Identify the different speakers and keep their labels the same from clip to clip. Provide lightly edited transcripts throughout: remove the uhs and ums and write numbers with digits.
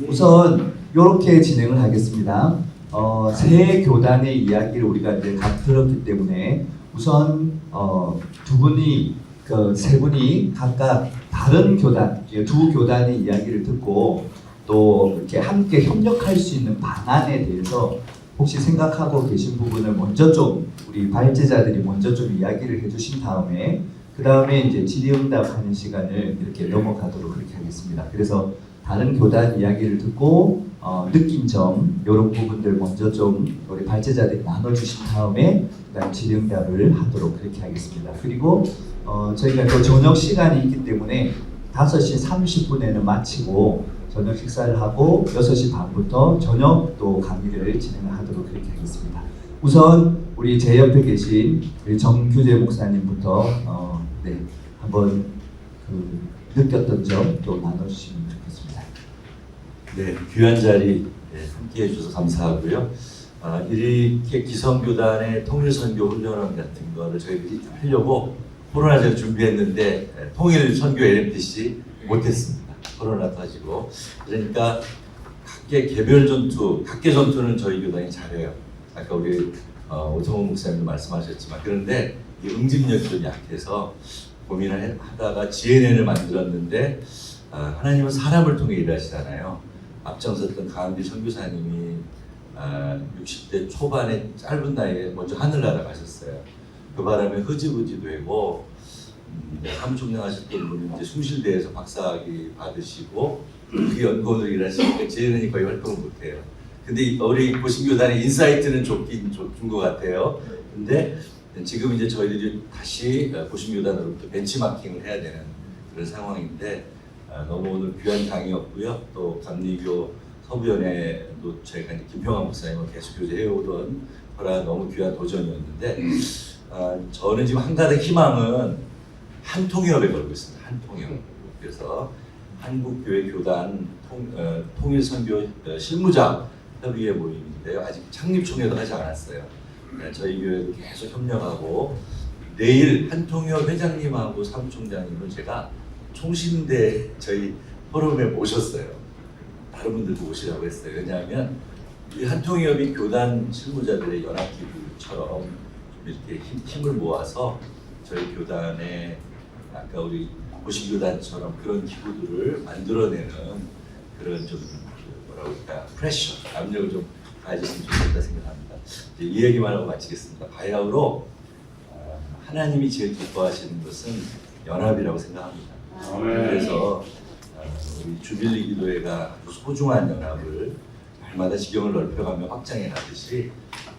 Speaker 1: 우선 이렇게 진행을 하겠습니다. 세 교단의 이야기를 우리가 이제 각 들었기 때문에 우선 두 분이 세 분이 각각 다른 교단, 두 교단의 이야기를 듣고 또 이렇게 함께 협력할 수 있는 방안에 대해서 혹시 생각하고 계신 부분을 먼저 좀 우리 발제자들이 먼저 좀 이야기를 해주신 다음에 그 다음에 이제 질의응답하는 시간을 이렇게 넘어가도록 그렇게 하겠습니다. 그래서 다른 교단 이야기를 듣고 느낀 점 이런 부분들 먼저 좀 우리 발제자들이 나눠주신 다음에 그다음 질의응답을 하도록 그렇게 하겠습니다. 그리고 저희가 또 저녁 시간이 있기 때문에 5시 30분에는 마치고 저녁 식사를 하고 6시 반부터 저녁 또 강의를 진행하도록 그렇게 하겠습니다. 우선 우리 제 옆에 계신 우리 정규재 목사님부터 네, 한번 느꼈던 점 또 나눠주시면 좋겠습니다.
Speaker 2: 네, 귀한 자리 함께해 주셔서 감사하고요. 이렇게 기성교단의 통일선교 훈련원 같은 거를 저희들이 하려고 코로나를 준비했는데 통일선교 LMTC 못했습니다. 코로나 터지고. 그러니까 각계 개별 전투, 각계 전투는 저희 교단이 잘해요. 아까 우리 오성훈 목사님도 말씀하셨지만 그런데 이 응집력이 좀 약해서 고민을 하다가 GNN을 만들었는데 하나님은 사람을 통해 일하시잖아요. 앞장섰던 강한비 선교사님이 60대 초반에 짧은 나이에 먼저 하늘나라 가셨어요. 그 바람에 흐지부지 되고 사무총장 하셨던 분이 이제 숭실대에서 박사학위 받으시고 그 연구원으로 일하시니까 GNN이 거의 활동을 못해요. 근데 우리 고신교단의 인사이트는 준 것 같아요. 근데 지금 이제 저희들이 다시 고신교단으로부터 벤치마킹을 해야 되는 그런 상황인데 너무 오늘 귀한 강의였고요. 또 감리교 서부연회도 저희가 이제 김평환 목사님과 계속 교제해오던 거라 너무 귀한 도전이었는데 저는 지금 한 가닥 희망은 한통협에 걸고 있습니다. 한통협. 그래서 한국교회교단 통일선교 실무자 협의회 모임인데요. 아직 창립총회도 하지 않았어요. 저희 교회도 계속 협력하고 내일 한통협 회장님하고 사무총장님을 제가 총신대 저희 포럼에 모셨어요. 다른 분들도 오시라고 했어요. 왜냐하면 이 한통협이 교단 실무자들의 연합기구처럼 좀 이렇게 힘을 모아서 저희 교단에 아까 우리 고신교단처럼 그런 기구들을 만들어내는 그런 좀 뭐라고 할까 프레셔, 압력을 좀 가해줬으면 좋겠다 생각합니다. 이제 이 얘기만 하고 마치겠습니다. 바야흐로 하나님이 제일 기뻐하시는 것은 연합이라고 생각합니다. 그래서 우리 주빌리 기도회가 아주 소중한 연합을 날마다 지경을 넓혀가며 확장해 가듯이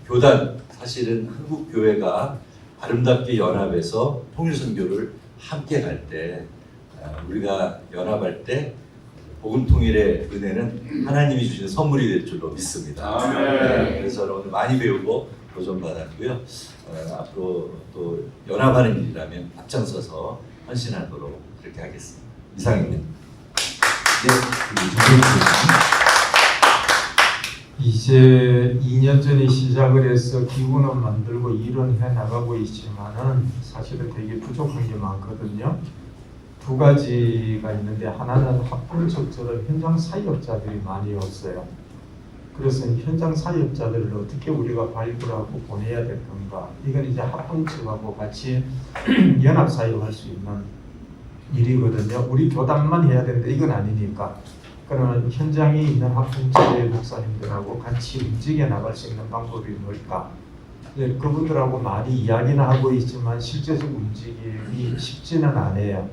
Speaker 2: 교단, 사실은 한국 교회가 아름답게 연합해서 통일선교를 함께 갈 때 우리가 연합할 때 복음 통일의 은혜는 하나님이 주시는 선물이 될 줄로 믿습니다. 네, 그래서 오늘 많이 배우고 도전받았고요. 앞으로 또 연합하는 일이라면 앞장서서 헌신하도록 그렇게 하겠습니다. 이상입니다.
Speaker 1: 네,
Speaker 3: 이제 2년 전에 시작을 해서 기구는 만들고 일은 해나가고 있지만은 사실은 되게 부족한 게 많거든요. 두 가지가 있는데 하나는 학군적으로 현장 사역자들이 많이 없어요. 그래서 현장 사역자들을 어떻게 우리가 발굴하고 보내야 될 건가. 이건 이제 학군측하고 같이 연합 사역할 수 있는 일이거든요. 우리 교단만 해야 되는데 이건 아니니까. 그러면 현장에 있는 학군측의 목사님들하고 같이 움직여 나갈 수 있는 방법이 뭘까? 네, 그분들하고 많이 이야기는 하고 있지만 실제적 움직임이 쉽지는 않아요.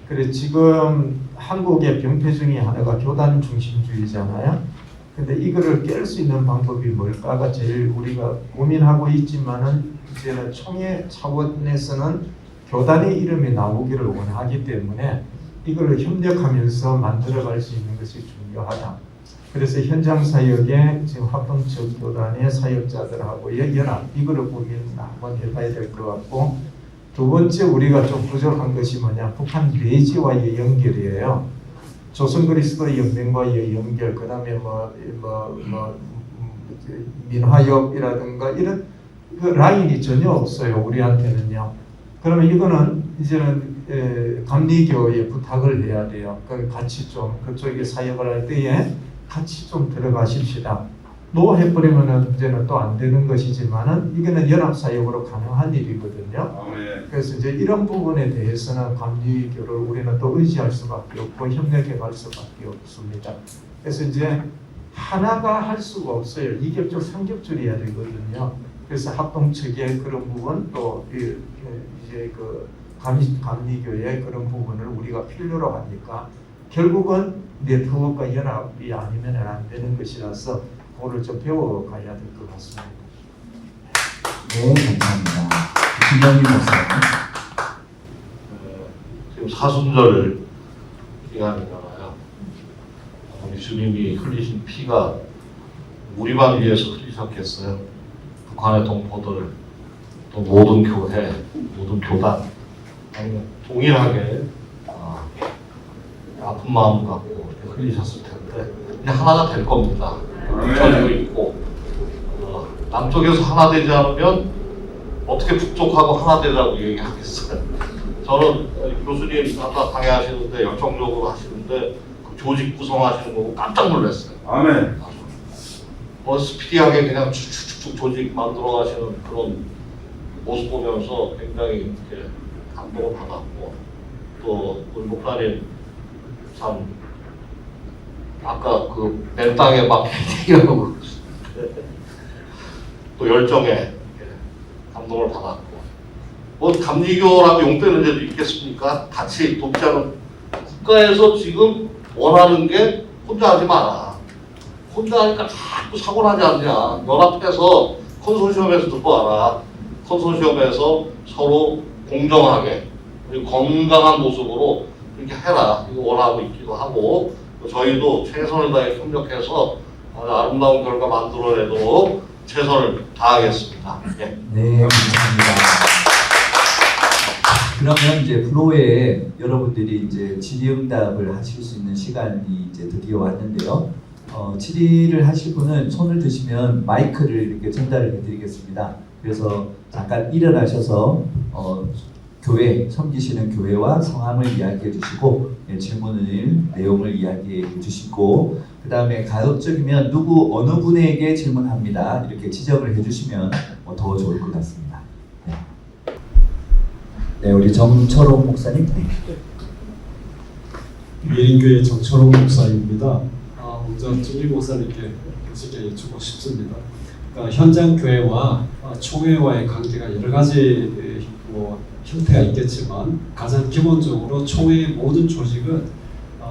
Speaker 3: 그래서 지금 한국의 병폐 중에 하나가 교단 중심주의잖아요. 근데 이거를 깰 수 있는 방법이 뭘까가 제일 우리가 고민하고 있지만은 이제는 총회 차원에서는 교단의 이름이 나오기를 원하기 때문에 이거를 협력하면서 만들어갈 수 있는 것이 중요하다. 그래서 현장 사역에 지금 합동적 교단의 사역자들하고의 연합 이거를 고민 한번 해봐야 될 것 같고 두 번째 우리가 좀 부족한 것이 뭐냐 북한 내지와의 연결이에요. 조선 그리스도 연맹과의 연결, 그 다음에 민화협이라든가 이런 그 라인이 전혀 없어요. 우리한테는요. 그러면 이거는 이제는 감리교에 부탁을 해야 돼요. 같이 좀 그쪽에 사역을 할 때에 같이 좀 들어가십시다. 노 해버리면은 이제는 또 안 되는 것이지만은 이거는 연합사역으로 가능한 일이거든요. 그래서 이제 이런 부분에 대해서는 감리교를 우리는 또 의지할 수밖에 없고 협력해 갈 수밖에 없습니다. 그래서 이제 하나가 할 수가 없어요. 이격적, 삼격적이어야 되거든요. 그래서 합동 측의 그런 부분 또 이제 그 감리교의 그런 부분을 우리가 필요로 하니까 결국은 네트워크와 연합이 아니면 안 되는 것이라서 그거를 좀 배워가야 될 것 같습니다.
Speaker 1: 네, 감사합니다. 김영민 목사님.
Speaker 4: 지금 사순절 기간이잖아요. 우리 주님이 흘리신 피가 우리만 위해서 흘리셨겠어요. 북한의 동포들, 또 모든 교회, 모든 교단 동일하게 아픈 마음 갖고 흘리셨을 텐데 이제 하나가 될 겁니다. 저희도 있고 남쪽에서 하나 되지 않으면 어떻게 북쪽하고 하나 되라고 얘기하겠어요. 저는 교수님 아까 강의하시는데 열정적으로 하시는데 그 조직 구성하시는 거 깜짝 놀랐어요.
Speaker 5: 아멘.
Speaker 4: 스피디하게 그냥 축축축 조직 만들어 가시는 그런 모습 보면서 굉장히 이렇게 감동을 받았고 또 우리 목사님 참 아까 그 맨 땅에 막 얘기하고 또 열정에 감동을 받았고 뭐 감리교라고 용되는 데도 있겠습니까? 같이 돕자는 국가에서 지금 원하는 게 혼자 하지 마라. 혼자 하니까 자꾸 사고 나지 않냐. 연합해서 컨소시엄에서 듣고 와라. 컨소시엄에서 서로 공정하게 그리고 건강한 모습으로 이렇게 해라. 이거 원하고 있기도 하고 저희도 최선을 다해 협력해서 아름다운 결과 만들어내도록 최선을 다하겠습니다. 예.
Speaker 1: 네, 감사합니다. 그러면 이제 프로에 여러분들이 이제 질의응답을 하실 수 있는 시간이 이제 드디어 왔는데요. 질의를 하실 분은 손을 드시면 마이크를 이렇게 전달을 해드리겠습니다. 그래서 잠깐 일어나셔서 교회, 섬기시는 교회와 성함을 이야기해 주시고 질문을 내용을 이야기해 주시고 그 다음에 가급적이면 어느 분에게 질문합니다 이렇게 지적을 해주시면 더 좋을 것 같습니다. 네, 우리 정철홍 목사님.
Speaker 6: 미린교회 정철홍 목사입니다. 먼저 주임 목사님께 교수께 여쭙고 싶습니다. 그러니까 현장 교회와 총회와의 관계가 여러 가지 형태가 있겠지만 가장 기본적으로 총회의 모든 조직은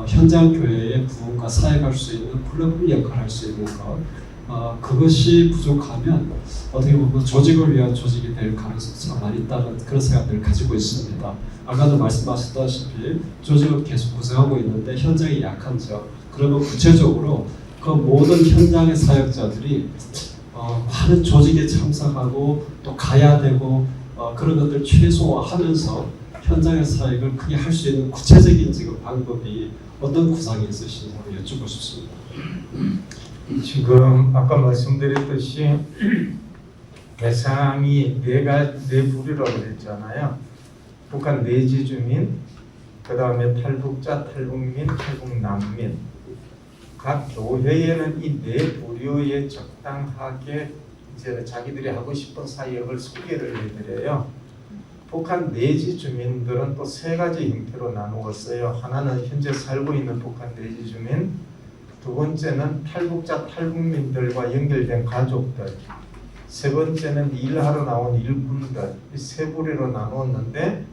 Speaker 6: 현장 교회의 부흥과 사역할 수 있는 플랫폼 역할을 할 수 있는 것 그것이 부족하면 어떻게 보면 조직을 위한 조직이 될 가능성이 참 많이 있다는 그런 생각을 가지고 있습니다. 아까도 말씀하셨다시피 조직을 계속 구성하고 있는데 현장이 약한 점 그러면 구체적으로 그 모든 현장의 사역자들이 많은 조직에 참석하고 또 가야 되고 그런 것들 최소화하면서 현장의 사역을 크게 할 수 있는 구체적인 지금 방법이 어떤 구상이 있으신지 여쭙고 싶습니다.
Speaker 3: 지금 아까 말씀드렸듯이 대상이 네 부류라고 그랬잖아요. 북한 내지 주민, 그 다음에 탈북자, 탈북민, 탈북난민. 각 교회에는 이 네 부류에 적당하게 이제 자기들이 하고 싶은 사역을 소개를 해드려요. 북한 내지 주민들은 또 세 가지 형태로 나누었어요. 하나는 현재 살고 있는 북한 내지 주민, 두 번째는 탈북자, 탈북민들과 연결된 가족들, 세 번째는 일하러 나온 일꾼들, 이 세 부류로 나누었는데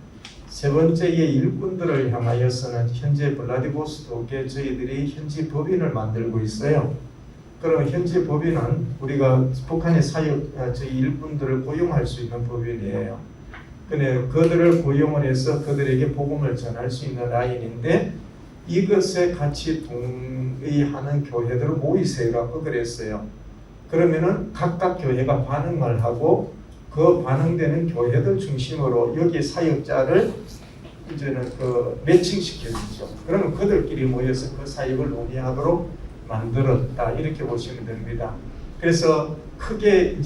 Speaker 3: 세 번째의 일꾼들을 향하여서는 현재 블라디보스톡에 저희들이 현지 법인을 만들고 있어요. 그럼 현지 법인은 우리가 북한의 저희 일꾼들을 고용할 수 있는 법인이에요. 근데 그들을 고용을 해서 그들에게 복음을 전할 수 있는 라인인데 이것에 같이 동의하는 교회들을 모이세요라고 그랬어요. 그러면은 각각 교회가 반응을 하고 그 반응되는 교회들 중심으로 여기 사역자를 이제는 매칭시켜주죠. 그러면 그들끼리 모여서 그 사역을 논의하도록 만들었다 이렇게 보시면 됩니다. 그래서 크게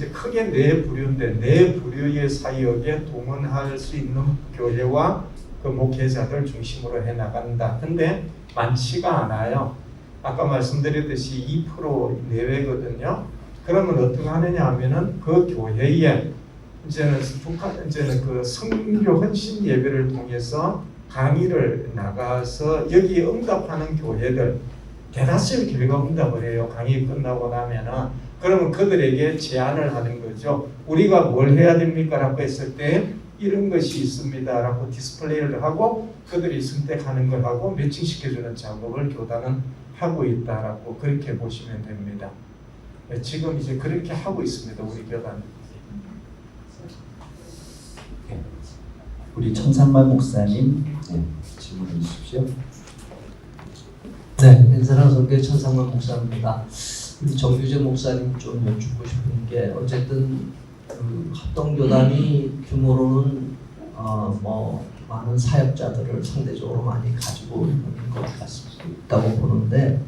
Speaker 3: 네 부류인데 네 부류의 사역에 동원할 수 있는 교회와 그 목회자들 중심으로 해 나간다. 근데 많지가 않아요. 아까 말씀드렸듯이 2% 내외거든요. 그러면 어떻게 하느냐 하면은 그 교회에 이제는 그 선교 헌신 예배를 통해서 강의를 나가서 여기 응답하는 교회들 대다수의 교회가 응답을 해요. 강의 끝나고 나면은 그러면 그들에게 제안을 하는 거죠. 우리가 뭘 해야 됩니까? 라고 했을 때 이런 것이 있습니다. 라고 디스플레이를 하고 그들이 선택하는 걸 하고 매칭시켜주는 작업을 교단은 하고 있다라고 그렇게 보시면 됩니다. 지금 이제 그렇게 하고 있습니다. 우리 교단.
Speaker 1: 우리 천상만 목사님 질문해 주십시오.
Speaker 5: 네, 인사랑 선교회 천상만 목사입니다. 우리 정규재 목사님 좀 여쭙고 싶은 게 어쨌든 그 합동교단이 규모로는 뭐 많은 사역자들을 상대적으로 많이 가지고 있는 것 같다고 보는데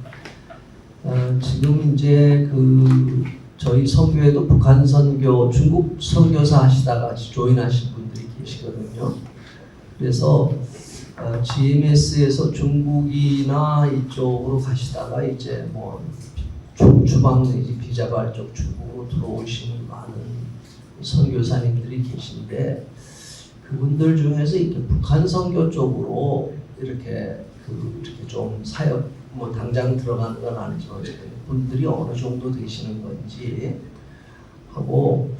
Speaker 5: 지금 이제 그 저희 선교회도 북한 선교, 중국 선교사 하시다가 조인하신 분들이 계시거든요. 그래서 GMS에서 중국이나 이쪽으로 가시다가 이제 뭐 주방 내지 비자발적 중국으로 들어오시는 많은 선교사님들이 계신데 그분들 중에서 이렇게 북한 선교 쪽으로 이렇게 이렇게 좀 사역 뭐 당장 들어가는 건 아니지만 분들이 어느 정도 되시는 건지 하고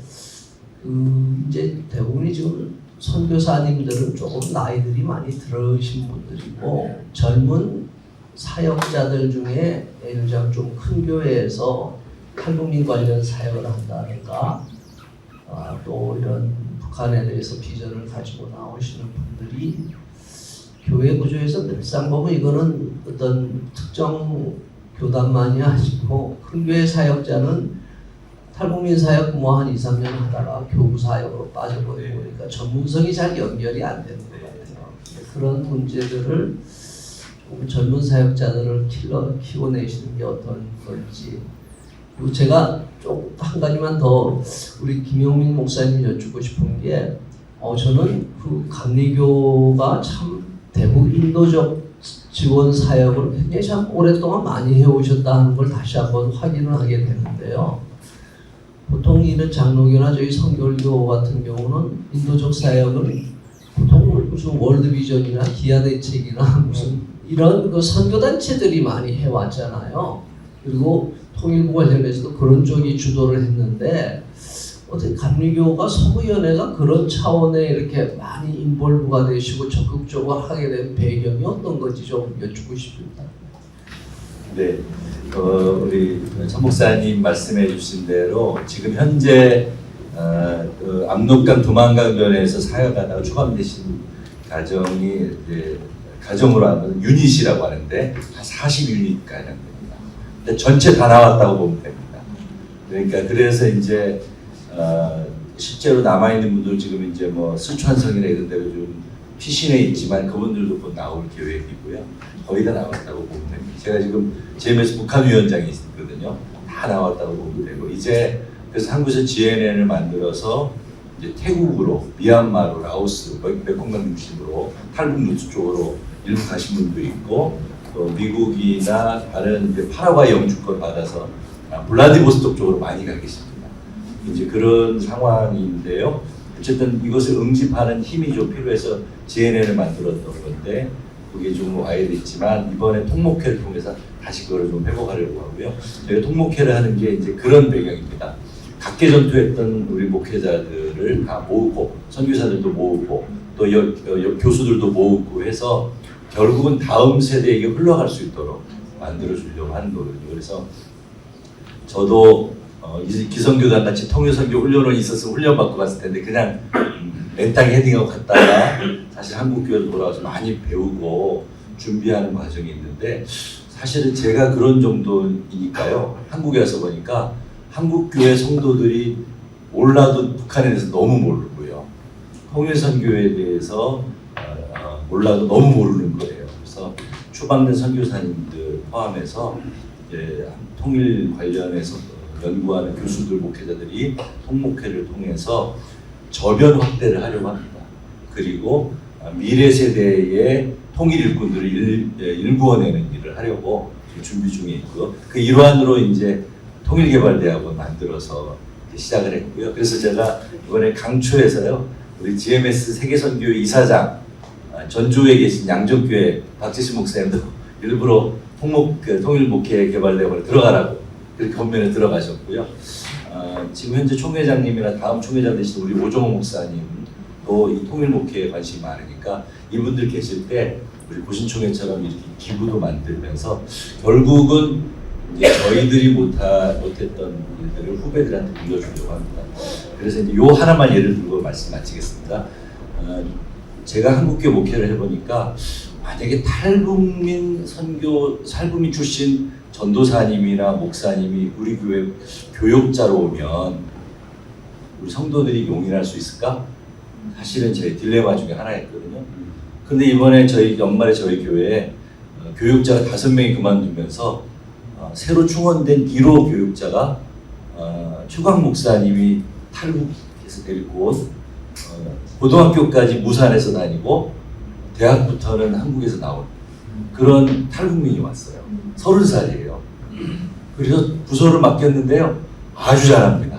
Speaker 5: 이제 대부분이 지금 선교사님들은 조금 나이들이 많이 들으신 분들이고 젊은 사역자들 중에 예를 들면 좀 큰 교회에서 탈북민 관련 사역을 한다든가 또 이런 북한에 대해서 비전을 가지고 나오시는 분들이 교회 구조에서 늘상 보면 이거는 어떤 특정 교단만이 아니고 큰 교회 사역자는 탈북민 사역 뭐 한 2, 3년 하다가 교부 사역으로 빠져버리고 그러니까 전문성이 잘 연결이 안 되는 것 같아요. 그런 문제들을 조금 젊은 사역자들을 키워내시는 게 어떤 걸지. 그리고 제가 좀 한 가지만 더 우리 김용민 목사님 여쭙고 싶은 게 저는 그 감리교가 참 대북 인도적 지원 사역을 굉장히 참 오랫동안 많이 해오셨다는 걸 다시 한번 확인을 하게 되는데요. 보통 이런 장로교나 저희 선결교 같은 경우는 인도적 사역을 보통 무슨 월드비전이나 기아대책이나 무슨 이런 그 선교단체들이 많이 해왔잖아요. 그리고 통일부 관련해서도 그런 쪽이 주도를 했는데 어떻게 감리교가 서구연회가 그런 차원에 이렇게 많이 인볼브가 되시고 적극적으로 하게 된 배경이 어떤 건지 좀 여쭙고 싶습니다.
Speaker 2: 네, 우리 천 목사님 말씀해 주신 대로 지금 현재 그 압록강 두만강변에서 사역하다가 추방되신 가정이 이제 가정으로 하면 유닛이라고 하는데 한 40유닛 가량 됩니다. 근데 전체 다 나왔다고 보면 됩니다. 그러니까 그래서 이제 실제로 남아 있는 분들 지금 이제 뭐 스촨성이나 이런 데로 좀 피신해 있지만 그분들도 곧 나올 계획이고요. 거의 다 나왔다고 보면 됩니다. 제가 지금 GMS 북한 위원장이 있거든요. 다 나왔다고 보면 되고 이제 그래서 한국에서 GNN을 만들어서 이제 태국으로, 미얀마로, 라오스, 메콩강 중심으로 탈북 루트 쪽으로 일부 가신 분도 있고 또 미국이나 다른 이제 파라과이 영주권 받아서 블라디보스톡 쪽으로 많이 가 계십니다. 이제 그런 상황인데요. 어쨌든 이것을 응집하는 힘이 좀 필요해서 GNN을 만들었던 건데 그게 좀 와야 됐지만 이번에 통목회를 통해서 다시 그걸 좀 회복하려고 하고요. 저희가 통목회를 하는 게 이제 그런 배경입니다. 각계 전투했던 우리 목회자들을 다 모으고 선교사들도 모으고 또 교수들도 모으고 해서 결국은 다음 세대에게 흘러갈 수 있도록 만들어 주려고 하는 거거든요. 그래서 저도 기성교단 같이 통일선교 훈련원이 있어서 훈련받고 갔을 텐데 그냥 맨땅에 헤딩하고 갔다가 사실 한국교회로 돌아와서 많이 배우고 준비하는 과정이 있는데 사실은 제가 그런 정도이니까요. 한국에 와서 보니까 한국교회 성도들이 몰라도 북한에 대해서 너무 모르고요. 통일선교에 대해서 몰라도 너무 모르는 거예요. 그래서 추방된 선교사님들 포함해서 이제 통일 관련해서 연구하는 교수들, 목회자들이 통목회를 통해서 저변 확대를 하려고 합니다. 그리고 미래 세대의 통일 일꾼들을 일구어내는 일을 하려고 준비 중에 있고요. 그 일환으로 이제 통일개발대학원 만들어서 시작을 했고요. 그래서 제가 이번에 강추해서요, 우리 GMS 세계선교회 이사장, 전주에 계신 양정교회 박재신 목사님도 일부러 통일목회개발대학원에 들어가라고 그렇게 권면에 들어가셨고요. 지금 현재 총회장님이나 다음 총회장 되신 우리 오종호 목사님도 이 통일목회에 관심이 많으니까 이분들 계실 때 우리 고신총회처럼 이렇게 기구도 만들면서 결국은 이제 저희들이 못했던 일들을 후배들한테 물려주려고 합니다. 그래서 이제 요 하나만 예를 들고 말씀 마치겠습니다. 제가 한국교회 목회를 해보니까 만약에 탈북민 탈북민 출신 전도사님이나 목사님이 우리 교회 교역자로 오면 우리 성도들이 용인할 수 있을까? 사실은 제 딜레마 중에 하나였거든요. 근데 이번에 연말에 저희 교회에 교육자가 5명이 그만두면서 새로 충원된 1호 교육자가 최광 목사님이 탈북해서 데리고 온 고등학교까지 무산에서 다니고 대학부터는 한국에서 나온 그런 탈북민이 왔어요. 30살이에요. 그래서 부서를 맡겼는데요. 아주 잘합니다.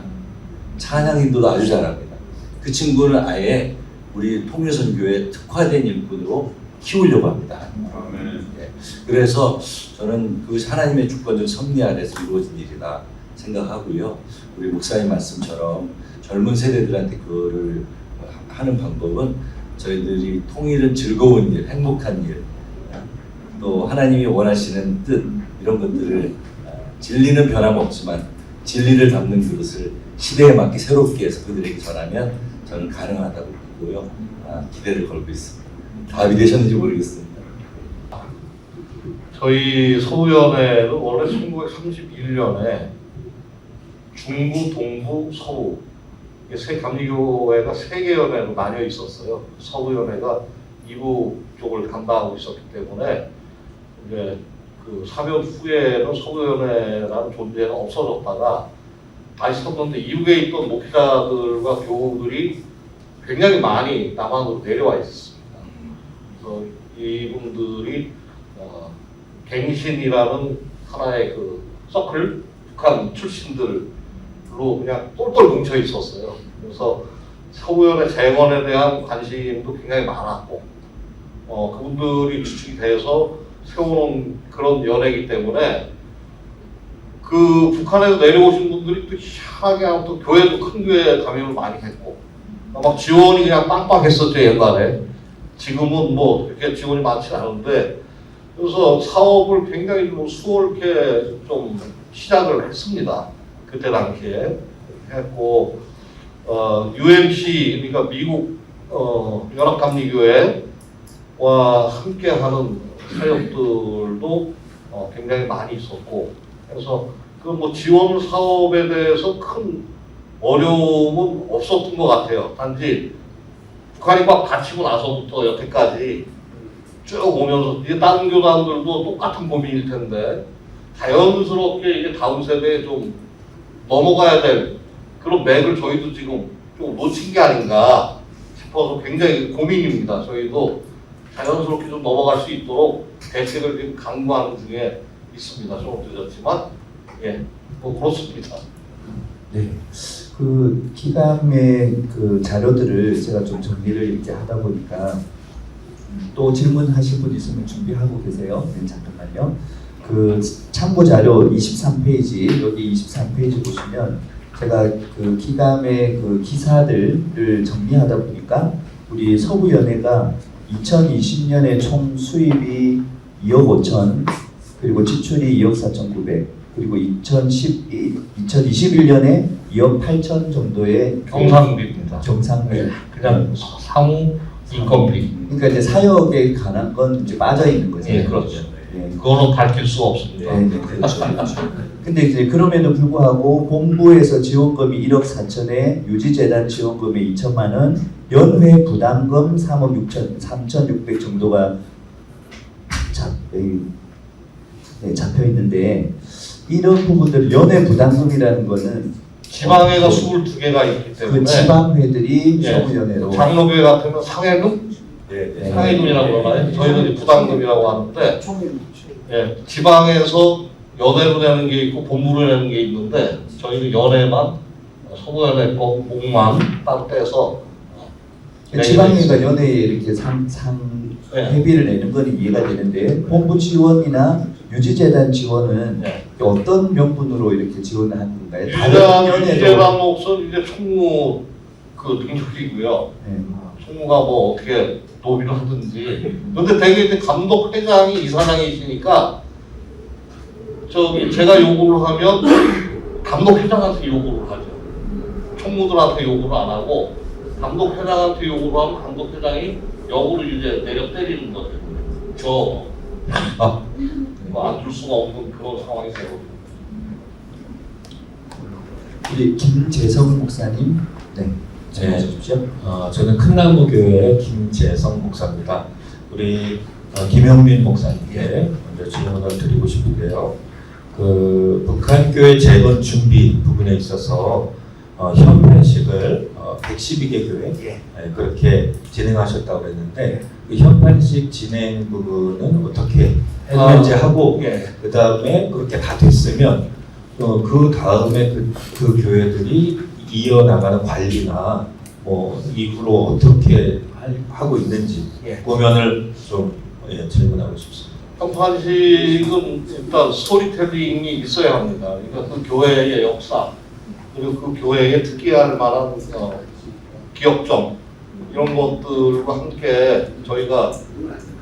Speaker 2: 찬양 인도도 아주 잘합니다. 그 친구는 아예 우리 통일선교회 특화된 일꾼으로 키우려고 합니다. 네. 그래서 저는 그 하나님의 주권적 섭리 아래서 이루어진 일이다 생각하고요. 우리 목사님 말씀처럼 젊은 세대들한테 그거를 하는 방법은 저희들이 통일은 즐거운 일, 행복한 일, 또 하나님이 원하시는 뜻 이런 것들을 진리는 변함없지만 진리를 담는 그릇을 시대에 맞게 새롭게 해서 그들에게 전하면 저는 가능하다고 믿고요. 기대를 걸고 있습니다. 답이 되셨는지 모르겠습니다.
Speaker 4: 저희 서부연회는 원래 1931년에 중부, 동부, 서부 세 감리교회가 3개 연회로 나뉘어 있었어요. 서부연회가 이부 쪽을 담당하고 있었기 때문에 이제 그 사변 후에는 서부연회라는 존재가 없어졌다가 다시 섰는데 이후에 있던 목회자들과 교우들이 굉장히 많이 남한으로 내려와 있습니다. 그래서 이분들이 갱신이라는 하나의 그 서클, 북한 출신들로 그냥 똘똘 뭉쳐 있었어요. 그래서 서부연의 재건에 대한 관심도 굉장히 많았고, 그분들이 주축이 돼서 세워놓은 그런 연회이기 때문에 그 북한에서 내려오신 분들이 또 희한하게 또 교회도 큰 교회에 감염을 많이 했고, 막 지원이 그냥 빵빵했었죠 옛날에. 지금은 뭐 그렇게 지원이 많지 않은데, 그래서 사업을 굉장히 좀 수월하게 좀 시작을 했습니다. 그때 당시에 했고, UMC 그러니까 미국 연합감리교회와 함께하는 사역들도 굉장히 많이 있었고, 그래서 그 뭐 지원 사업에 대해서 큰 어려움은 없었던 것 같아요. 단지 북한이 막 닫히고 나서부터 여태까지 쭉 오면서 이제 다른 교단들도 똑같은 고민일 텐데 자연스럽게 이게 다음 세대에 좀 넘어가야 될 그런 맥을 저희도 지금 좀 놓친 게 아닌가 싶어서 굉장히 고민입니다. 저희도 자연스럽게 좀 넘어갈 수 있도록 대책을 지금 강구하는 중에 있습니다. 좀 늦었지만 뭐 그렇습니다.
Speaker 1: 네, 그 기감의 그 자료들을 제가 좀 정리를 이렇게 하다 보니까 또 질문하실 분 있으면 준비하고 계세요. 네, 잠깐만요. 그 참고 자료 23페이지 여기 23페이지 보시면 제가 그 기감의 그 기사들을 정리하다 보니까 우리 서부연회가 2020년에 총 수입이 2억 5천 그리고 지출이 2억 4,900 그리고 2021년에 2억 8천 정도의
Speaker 4: 정상비입니다.
Speaker 1: 정상비.
Speaker 4: 그냥 상호 인건비.
Speaker 1: 그러니까 이제 사역에 관한 건 이제 빠져 있는 거죠.
Speaker 4: 예, 그렇죠.
Speaker 1: 네.
Speaker 4: 그거는 밝힐 수 없습니다.
Speaker 1: 네, 네, 그렇죠. 근데 이제 그럼에도 불구하고 본부에서 지원금이 1억 4천에 유지재단 지원금이 2천만 원, 연회 부담금 3억 6천, 3,600 정도가 잡혀 있는데 이런 부분들 연회 부담금이라는 거는
Speaker 4: 지방회가 22개가 있기 때문에
Speaker 1: 그 지방회들이
Speaker 4: 예.
Speaker 1: 서부연회로
Speaker 4: 장로교회 같으면 상해금?
Speaker 2: 네,
Speaker 1: 네.
Speaker 4: 상해금이라고 그러나요? 저희는 이제 부담금이라고 하는데 예, 지방에서 연회로 내는 게 있고 본부로 내는 게 있는데 저희는 연회만 서부연회법 목만 따로 떼서
Speaker 1: 지방회가 연회에 이렇게
Speaker 4: 네.
Speaker 1: 회비를 내는 건 이해가 되는데 본부 지원이나 유지재단 지원은
Speaker 4: 네.
Speaker 1: 어떤 명분으로 이렇게 지원을 하는 건가요?
Speaker 4: 유지재단 몫은 이제 총무 그 능력이고요.
Speaker 1: 네.
Speaker 4: 총무가 뭐 어떻게 노비를 하든지. 근데 대개 이제 감독 회장이 이사장이시니까 저기 제가 요구를 하면 감독 회장한테 요구를 하죠. 총무들한테 요구를 안 하고 감독 회장한테 요구를 하면 감독 회장이 역으로 이제 내려 때리는 거죠. 안 줄 수가 없는 그런 상황이 되거든요.
Speaker 1: 우리 김재성 목사님, 네, 질문해 주십시오.
Speaker 7: 저는 큰나무교회 김재성 목사입니다. 우리 김영민 목사님께 먼저 질문을 드리고 싶은데요. 그 북한교회 재건 준비 부분에 있어서 현판식을 112개 교회 그렇게 진행하셨다고 했는데 그 현판식 진행 부분은 어떻게 했는지 하고 그 다음에 그렇게 다 됐으면 그 다음에 그 교회들이 이어나가는 관리나 뭐 이후로 어떻게 하고 있는지 그 면을 좀 질문하고 싶습니다.
Speaker 4: 현판식은 일단 스토리텔링이 있어야 합니다. 그러니까 그 교회의 역사 그리고 그 교회에 특기할 만한 기억점 이런 것들과 함께 저희가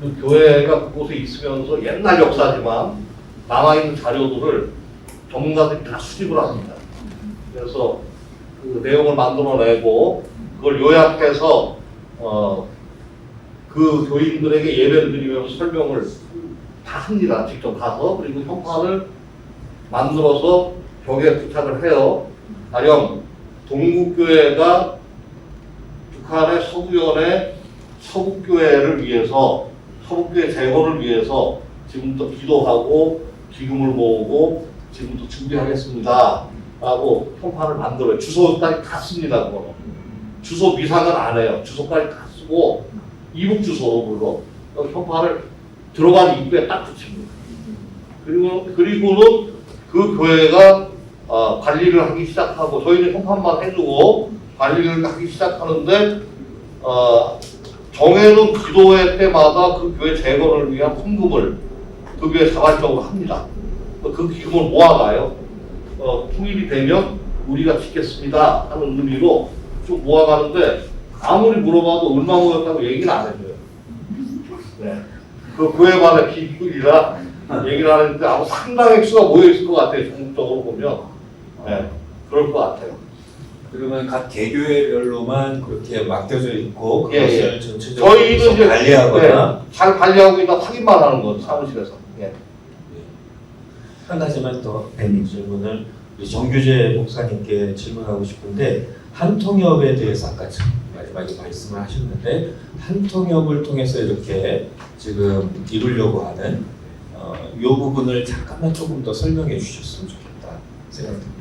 Speaker 4: 그 교회가 그곳에 있으면서 옛날 역사지만 남아있는 자료들을 전문가들이 다 수집을 합니다. 그래서 그 내용을 만들어내고 그걸 요약해서 그 교인들에게 예배를 드리면서 설명을 다 합니다. 직접 가서. 그리고 현판을 만들어서 벽에 부착을 해요. 가령 동국교회가 북한의 서구연의 서북교회를 위해서 서북교회 재건을 위해서 지금부터 기도하고 기금을 모으고 지금부터 준비하겠습니다 라고 현판을 만들어요. 주소까지 다 씁니다. 그거는. 주소 미상은 안 해요. 주소까지 다 쓰고 이북 주소로 물론 현판을 들어간 입구에 딱 붙입니다. 그리고는 그 교회가 관리를 하기 시작하고 저희는 현판만 해주고 관리를 하기 시작하는데 정해놓은 기도회 때마다 그 교회 재건을 위한 헌금을 그 교회 자발적으로 합니다. 그 기금을 모아가요. 통일이 되면 우리가 짓겠습니다 하는 의미로 쭉 모아가는데 아무리 물어봐도 얼마 모였다고 얘기는 안 해줘요. 네. 그 교회만의 비밀이라 얘기를 하는데 아마 상당한 액수가 모여있을 것 같아요. 전국적으로 보면. 네. 그럴 것 같아요.
Speaker 7: 그러면 각 개교회별로만 그렇게 맡겨져 있고
Speaker 4: 저희는
Speaker 7: 그것을 전체적으로
Speaker 4: 이제
Speaker 7: 관리하거나
Speaker 4: 잘 관리하고 있다 확인만 하는 거죠. 사무실에서. 예.
Speaker 7: 한 가지만 더 질문을 우리 정규재 목사님께 질문하고 싶은데 한통협에 대해서 아까 마지막에 말씀을 하셨는데 한통협을 통해서 이렇게 지금 이루려고 하는 이 부분을 잠깐만 조금 더 설명해 주셨으면 좋겠다 생각합니다.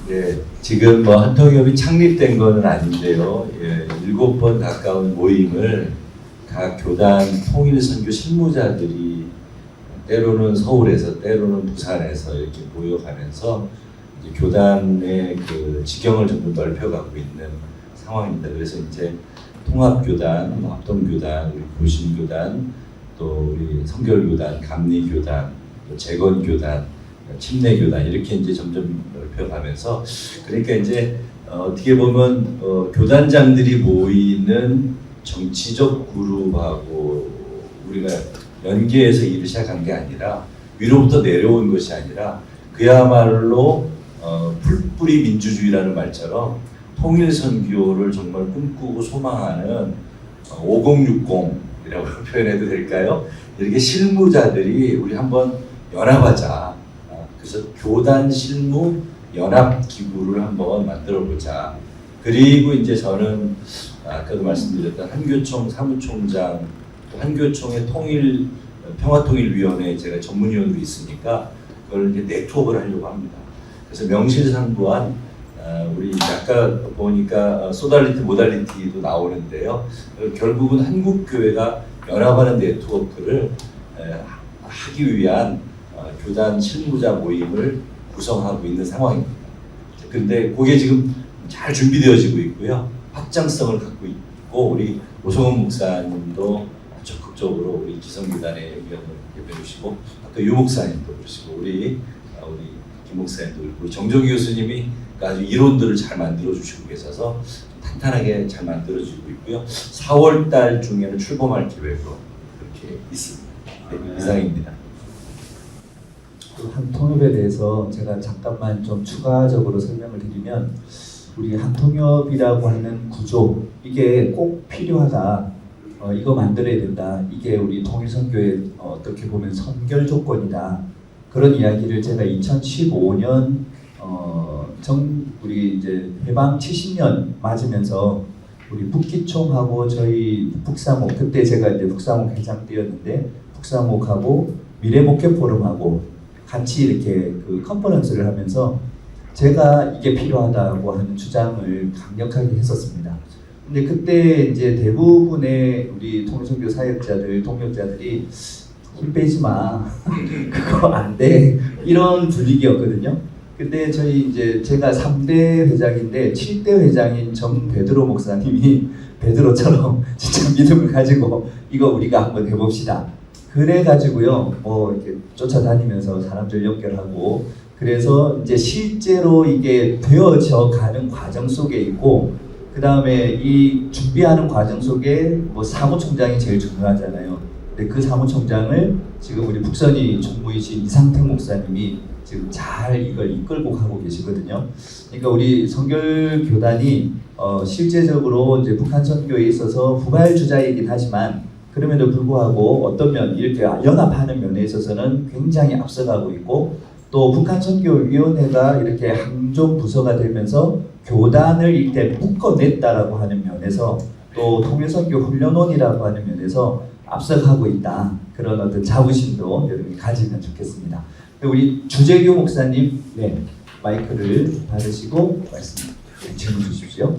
Speaker 2: 네, 지금 뭐 한통협이 창립된 거는 아닌데요. 7번 가까운 모임을 각 교단 통일선교 실무자들이 때로는 서울에서 때로는 부산에서 이렇게 모여가면서 이제 교단의 그 지경을 점점 넓혀가고 있는 상황입니다. 그래서 이제 통합교단, 합동교단, 우리 보신교단, 또 우리 성결교단, 감리교단, 또 재건교단, 침례교단 이렇게 이제 점점 넓혀가면서 그러니까 이제 어떻게 보면 교단장들이 모이는 정치적 그룹하고 우리가 연계해서 일을 시작한 게 아니라 위로부터 내려온 것이 아니라 그야말로 풀뿌리 민주주의라는 말처럼 통일 선교를 정말 꿈꾸고 소망하는 5060이라고 표현해도 될까요? 이렇게 실무자들이 우리 한번 연합하자. 그래서 교단 실무 연합 기구를 한번 만들어 보자. 그리고 이제 저는 아까도 말씀드렸던 한교총 사무총장, 또 한교총의 평화통일위원회에 제가 전문위원으로 있으니까 그걸 이제 네트워크를 하려고 합니다. 그래서 명실상부한 우리 아까 보니까 소달리티 모달리티도 나오는데요. 결국은 한국교회가 연합하는 네트워크를 하기 위한 교단 실무자 모임을 구성하고 있는 상황입니다. 그런데 그게 지금 잘 준비되어지고 있고요. 확장성을 갖고 있고 우리 오성훈 목사님도 적극적으로 우리 기성교단의 의견을 대변해 주시고 아까 유 목사님도 그러시고 우리 김 목사님도 그렇고 우리 정정희 교수님이 아주 이론들을 잘 만들어 주시고 계셔서 탄탄하게 잘 만들어지고 있고요. 4월 달 중에는 출범할 계획으로 그렇게 있습니다. 네, 이상입니다.
Speaker 1: 한통협에 대해서 제가 잠깐만 좀 추가적으로 설명을 드리면 우리 한통협이라고 하는 구조 이게 꼭 필요하다. 이거 만들어야 된다. 이게 우리 통일선교의 어떻게 보면 선결 조건이다. 그런 이야기를 제가 2015년 우리 이제 해방 70년 맞으면서 우리 북기총하고 저희 북사목 그때 제가 이제 북사목 회장 때였는데 북사목하고 미래목회-포럼하고 같이 이렇게 그 컨퍼런스를 하면서 제가 이게 필요하다고 하는 주장을 강력하게 했었습니다. 근데 그때 이제 대부분의 우리 통일선교 사역자들, 동역자들이 힘 빼지 마. 그거 안 돼. 이런 분위기였거든요. 근데 저희 이제 제가 3대 회장인데 7대 회장인 정 베드로 목사님이 베드로처럼 진짜 믿음을 가지고 이거 우리가 한번 해봅시다. 그래가지고요, 뭐 이렇게 쫓아다니면서 사람들 연결하고 그래서 이제 실제로 이게 되어져 가는 과정 속에 있고 그 다음에 이 준비하는 과정 속에 뭐 사무총장이 제일 중요하잖아요. 근데 그 사무총장을 지금 우리 북선이 총무이신 이상택 목사님이 지금 잘 이걸 이끌고 가고 계시거든요. 그러니까 우리 선결교단이 실제적으로 이제 북한 선교에 있어서 후발주자이긴 하지만 그럼에도 불구하고 어떤 면 이렇게 연합하는 면에 있어서는 굉장히 앞서가고 있고 또 북한 선교위원회가 이렇게 항종 부서가 되면서 교단을 이렇게 묶어냈다라고 하는 면에서 또 통일선교 훈련원이라고 하는 면에서 앞서가고 있다. 그런 어떤 자부심도 여러분이 가지면 좋겠습니다. 우리 주재규 목사님, 네, 마이크를 받으시고 말씀 질문 주십시오.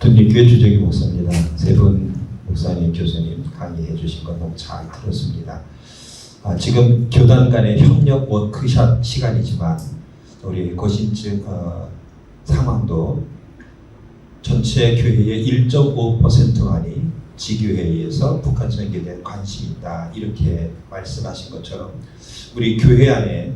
Speaker 8: 독립교회 주재규 목사입니다. 세 분 목사님, 교수님 강의해 주신 거 너무 잘 들었습니다. 지금 교단 간의 협력 워크숍 시간이지만 우리 고신증 상황도 전체 교회의 1.5%만이 지교회에서 북한 선교에 대한 관심이 있다 이렇게 말씀하신 것처럼 우리 교회 안에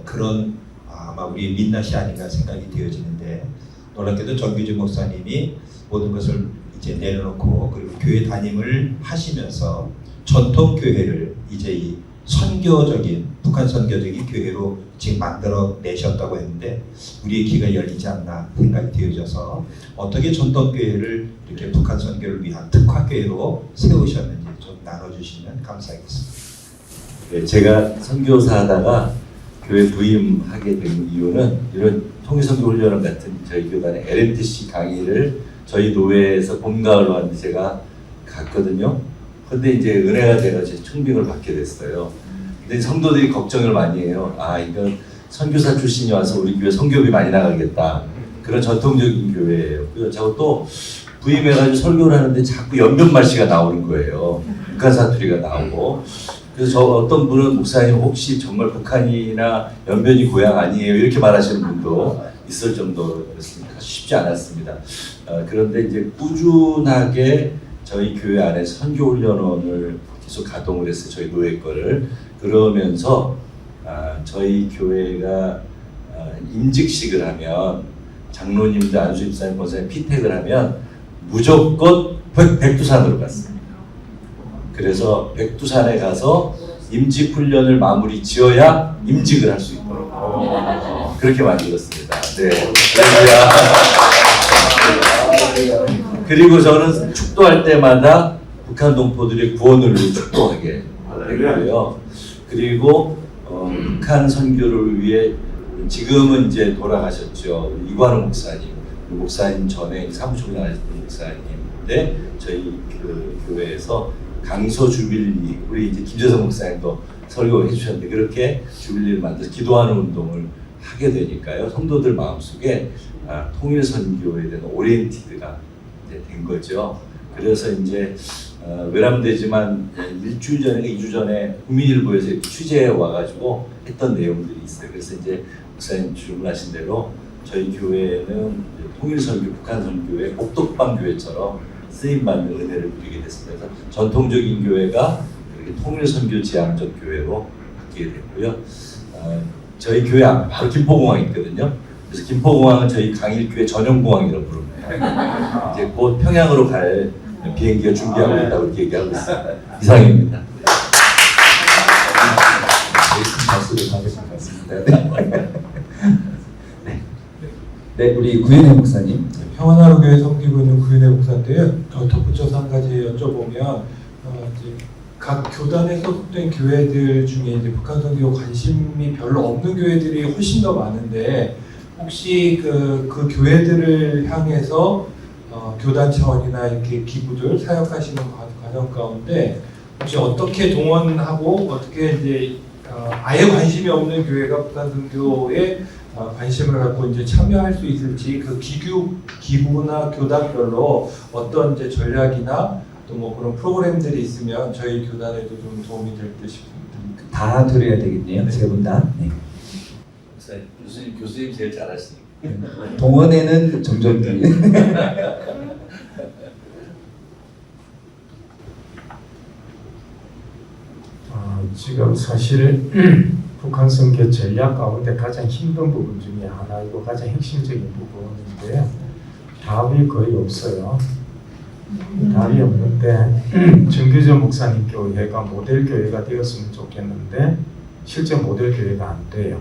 Speaker 8: 그런 아마 우리 민낯이 아닌가 생각이 되어지는데 놀랍게도 정규주 목사님이 모든 것을 이제 내려놓고 그리고 교회 담임을 하시면서 전통 교회를 이제 이 선교적인 북한 선교적인 교회로 지금 만들어 내셨다고 했는데 우리의 귀가 열리지 않나 생각이 되어져서 어떻게 전통 교회를 이렇게 북한 선교를 위한 특화 교회로 세우셨는지 좀 나눠주시면 감사하겠습니다.
Speaker 2: 네, 제가 선교사하다가 교회 부임하게 된 이유는 이런 통일선교훈련원 같은 저희 교단의 LMTC 강의를 저희 노회에서 봄, 가을로 하는데 제가 갔거든요. 근데 이제 은혜가 돼가지고 청빙을 받게 됐어요. 근데 성도들이 걱정을 많이 해요. 이건 선교사 출신이 와서 우리 교회 선교비 많이 나가겠다. 그런 전통적인 교회예요. 그래서 저도 또 부임해가지고 설교를 하는데 자꾸 연변말씨가 나오는 거예요. 북한 사투리가 나오고. 그래서 저 어떤 분은 목사님 혹시 정말 북한이나 연변이 고향 아니에요? 이렇게 말하시는 분도 있을 정도였습니다. 쉽지 않았습니다. 그런데 이제 꾸준하게 저희 교회 안에 선교훈련원을 계속 가동을 했어요. 저희 노예 거를. 그러면서 저희 교회가 임직식을 하면 장로님들, 안수집사님, 권사님 피택을 하면 무조건 백두산으로 갔습니다. 그래서 백두산에 가서 임직 훈련을 마무리 지어야 임직을 할 수 있도록 그렇게 만들었습니다. 네. 그리고 저는 축도할 때마다 북한 동포들의 구원을 위해 축도하게 되고요. 그리고 북한 선교를 위해 지금은 이제 돌아가셨죠. 이관우 목사님 전에 사무총장 하셨던 목사님인데 저희 그 교회에서 강서 주빌리 우리 이제 김재성 목사님도 설교해 주셨는데 그렇게 주빌리를 만들어서 기도하는 운동을 하게 되니까요. 성도들 마음속에 통일 선교에 대한 오리엔티드가 된 거죠. 그래서 이제 외람되지만 일주일 전에 2주 전에 국민일보에서 이렇게 취재해 와가지고 했던 내용들이 있어요. 그래서 이제 목사님 질문하신 대로 저희 교회는 통일선교, 북한선교회, 옥덕방 교회처럼 쓰임받는 은혜를 누리게 됐습니다. 그래서 전통적인 교회가 이렇게 통일선교 지향적 교회로 바뀌게 됐고요. 저희 교회 앞에 바로 김포공항이 있거든요. 그래서 김포공항은 저희 강일교회 전용공항이라고 부릅니다. 이제 곧 평양으로 갈 비행기가 준비하고 있다고 이렇게 얘기하고 있습니다. 이상입니다.
Speaker 1: 큰 박수를 받으실 것 같습니다. 네, 우리 구현혜 목사님.
Speaker 9: 평안하루교회 섬기고 있는 구현혜 목사인데요. 덧붙여서 한 가지 여쭤보면 이제 각 교단에 소속된 교회들 중에 이제 북한 선교 관심이 별로 없는 교회들이 훨씬 더 많은데 혹시 그 교회들을 향해서 교단 차원이나 이렇게 기부들 사역하시는 과정 가운데 혹시 어떻게 동원하고 어떻게 이제 아예 관심이 없는 교회가 북한 선교에 관심을 갖고 이제 참여할 수 있을지 그 기부나 교단별로 어떤 이제 전략이나 또 뭐 그런 프로그램들이 있으면 저희 교단에도 좀 도움이 될 듯 싶습니다.
Speaker 1: 다 드려야 되겠네요. 세 분 다. 네.
Speaker 2: 교수님 제일 잘하시니까.
Speaker 1: 동원에는 정정들이.
Speaker 3: 지금 사실 북한 선교 전략 가운데 가장 힘든 부분 중에 하나이고 가장 핵심적인 부분인데 답이 거의 없어요. 답이 없는데 정규재 목사님 교회가 모델 교회가 되었으면 좋겠는데 실제 모델 교회가 안 돼요.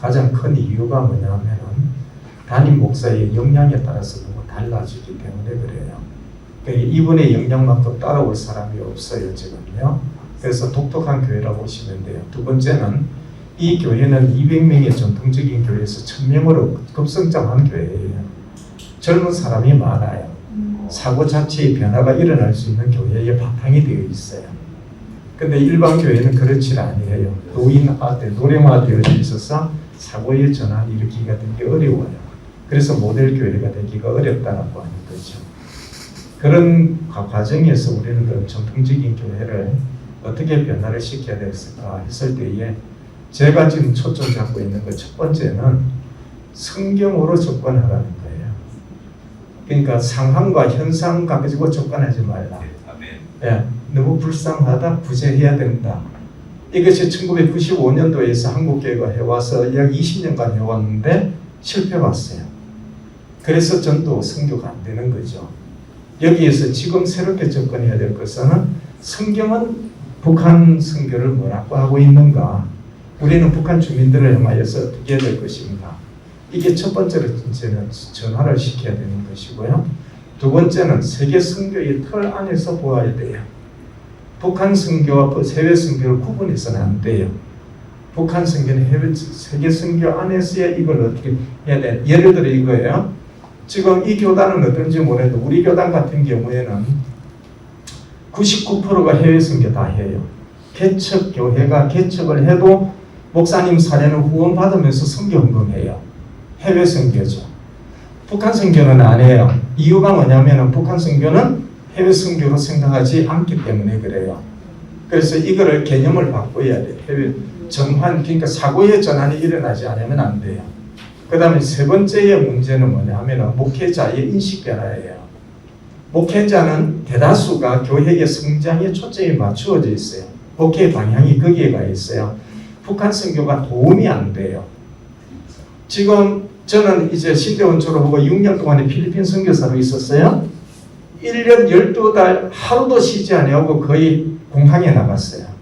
Speaker 3: 가장 큰 이유가 뭐냐면은 담임 목사의 역량에 따라서 너무 달라지기 때문에 그래요. 그러니까 이분의 역량만큼 따라올 사람이 없어요 지금요. 그래서 독특한 교회라고 보시면 돼요. 두 번째는 이 교회는 200명의 전통적인 교회에서 1000명으로 급성장한 교회예요. 젊은 사람이 많아요. 사고 자체의 변화가 일어날 수 있는 교회에 바탕이 되어 있어요. 근데 일반 교회는 그렇지 아니에요. 노령화되어 있어서 사고의 전환을 일으키기가 되게 어려워요. 그래서 모델 교회가 되기가 어렵다고 하는 거죠. 그런 과정에서 우리는 그 전통적인 교회를 어떻게 변화를 시켜야 됐을까 했을 때에 제가 지금 초점 잡고 있는 것 첫 번째는 성경으로 접근하라는 거예요. 그러니까 상황과 현상 가지고 접근하지 말라. 예, 너무 불쌍하다, 구제해야 된다. 이것이 1995년도에서 한국교회가 해와서 약 20년간 해왔는데 실패했어요. 그래서 전도 선교가 안 되는 거죠. 여기에서 지금 새롭게 접근해야 될 것은 성경은 북한 선교를 뭐라고 하고 있는가? 우리는 북한 주민들을 향하여서 어떻게 해야 될 것인가? 이게 첫 번째로 이제는 전환을 시켜야 되는 것이고요. 두 번째는 세계 선교의 틀 안에서 보아야 돼요. 북한 선교와 해외 선교를 구분해서는 안 돼요. 북한 선교는 세계 선교 안에서야 이걸 어떻게 해야 돼? 예를 들어 이거예요. 지금 이 교단은 어떤지 모르겠는데 우리 교단 같은 경우에는 99%가 해외 선교 다 해요. 개척 교회가 개척을 해도 목사님 사례는 후원받으면서 선교 헌금해요. 해외 선교죠. 북한 선교는 안 해요. 이유가 뭐냐면 북한 선교는 해외 선교로 생각하지 않기 때문에 그래요. 그래서 이거를 개념을 바꿔야 돼요. 해외 전환, 그러니까 사고의 전환이 일어나지 않으면 안 돼요. 그 다음에 세 번째의 문제는 뭐냐면 목회자의 인식 변화예요. 목회자는 대다수가 교회의 성장에 초점이 맞추어져 있어요. 목회의 방향이 거기에 가 있어요. 북한 선교가 도움이 안 돼요. 지금 저는 이제 신대원 졸업하고 6년 동안에 필리핀 선교사로 있었어요. 1년 12달 하루도 쉬지 않고 거의 공항에 나갔어요.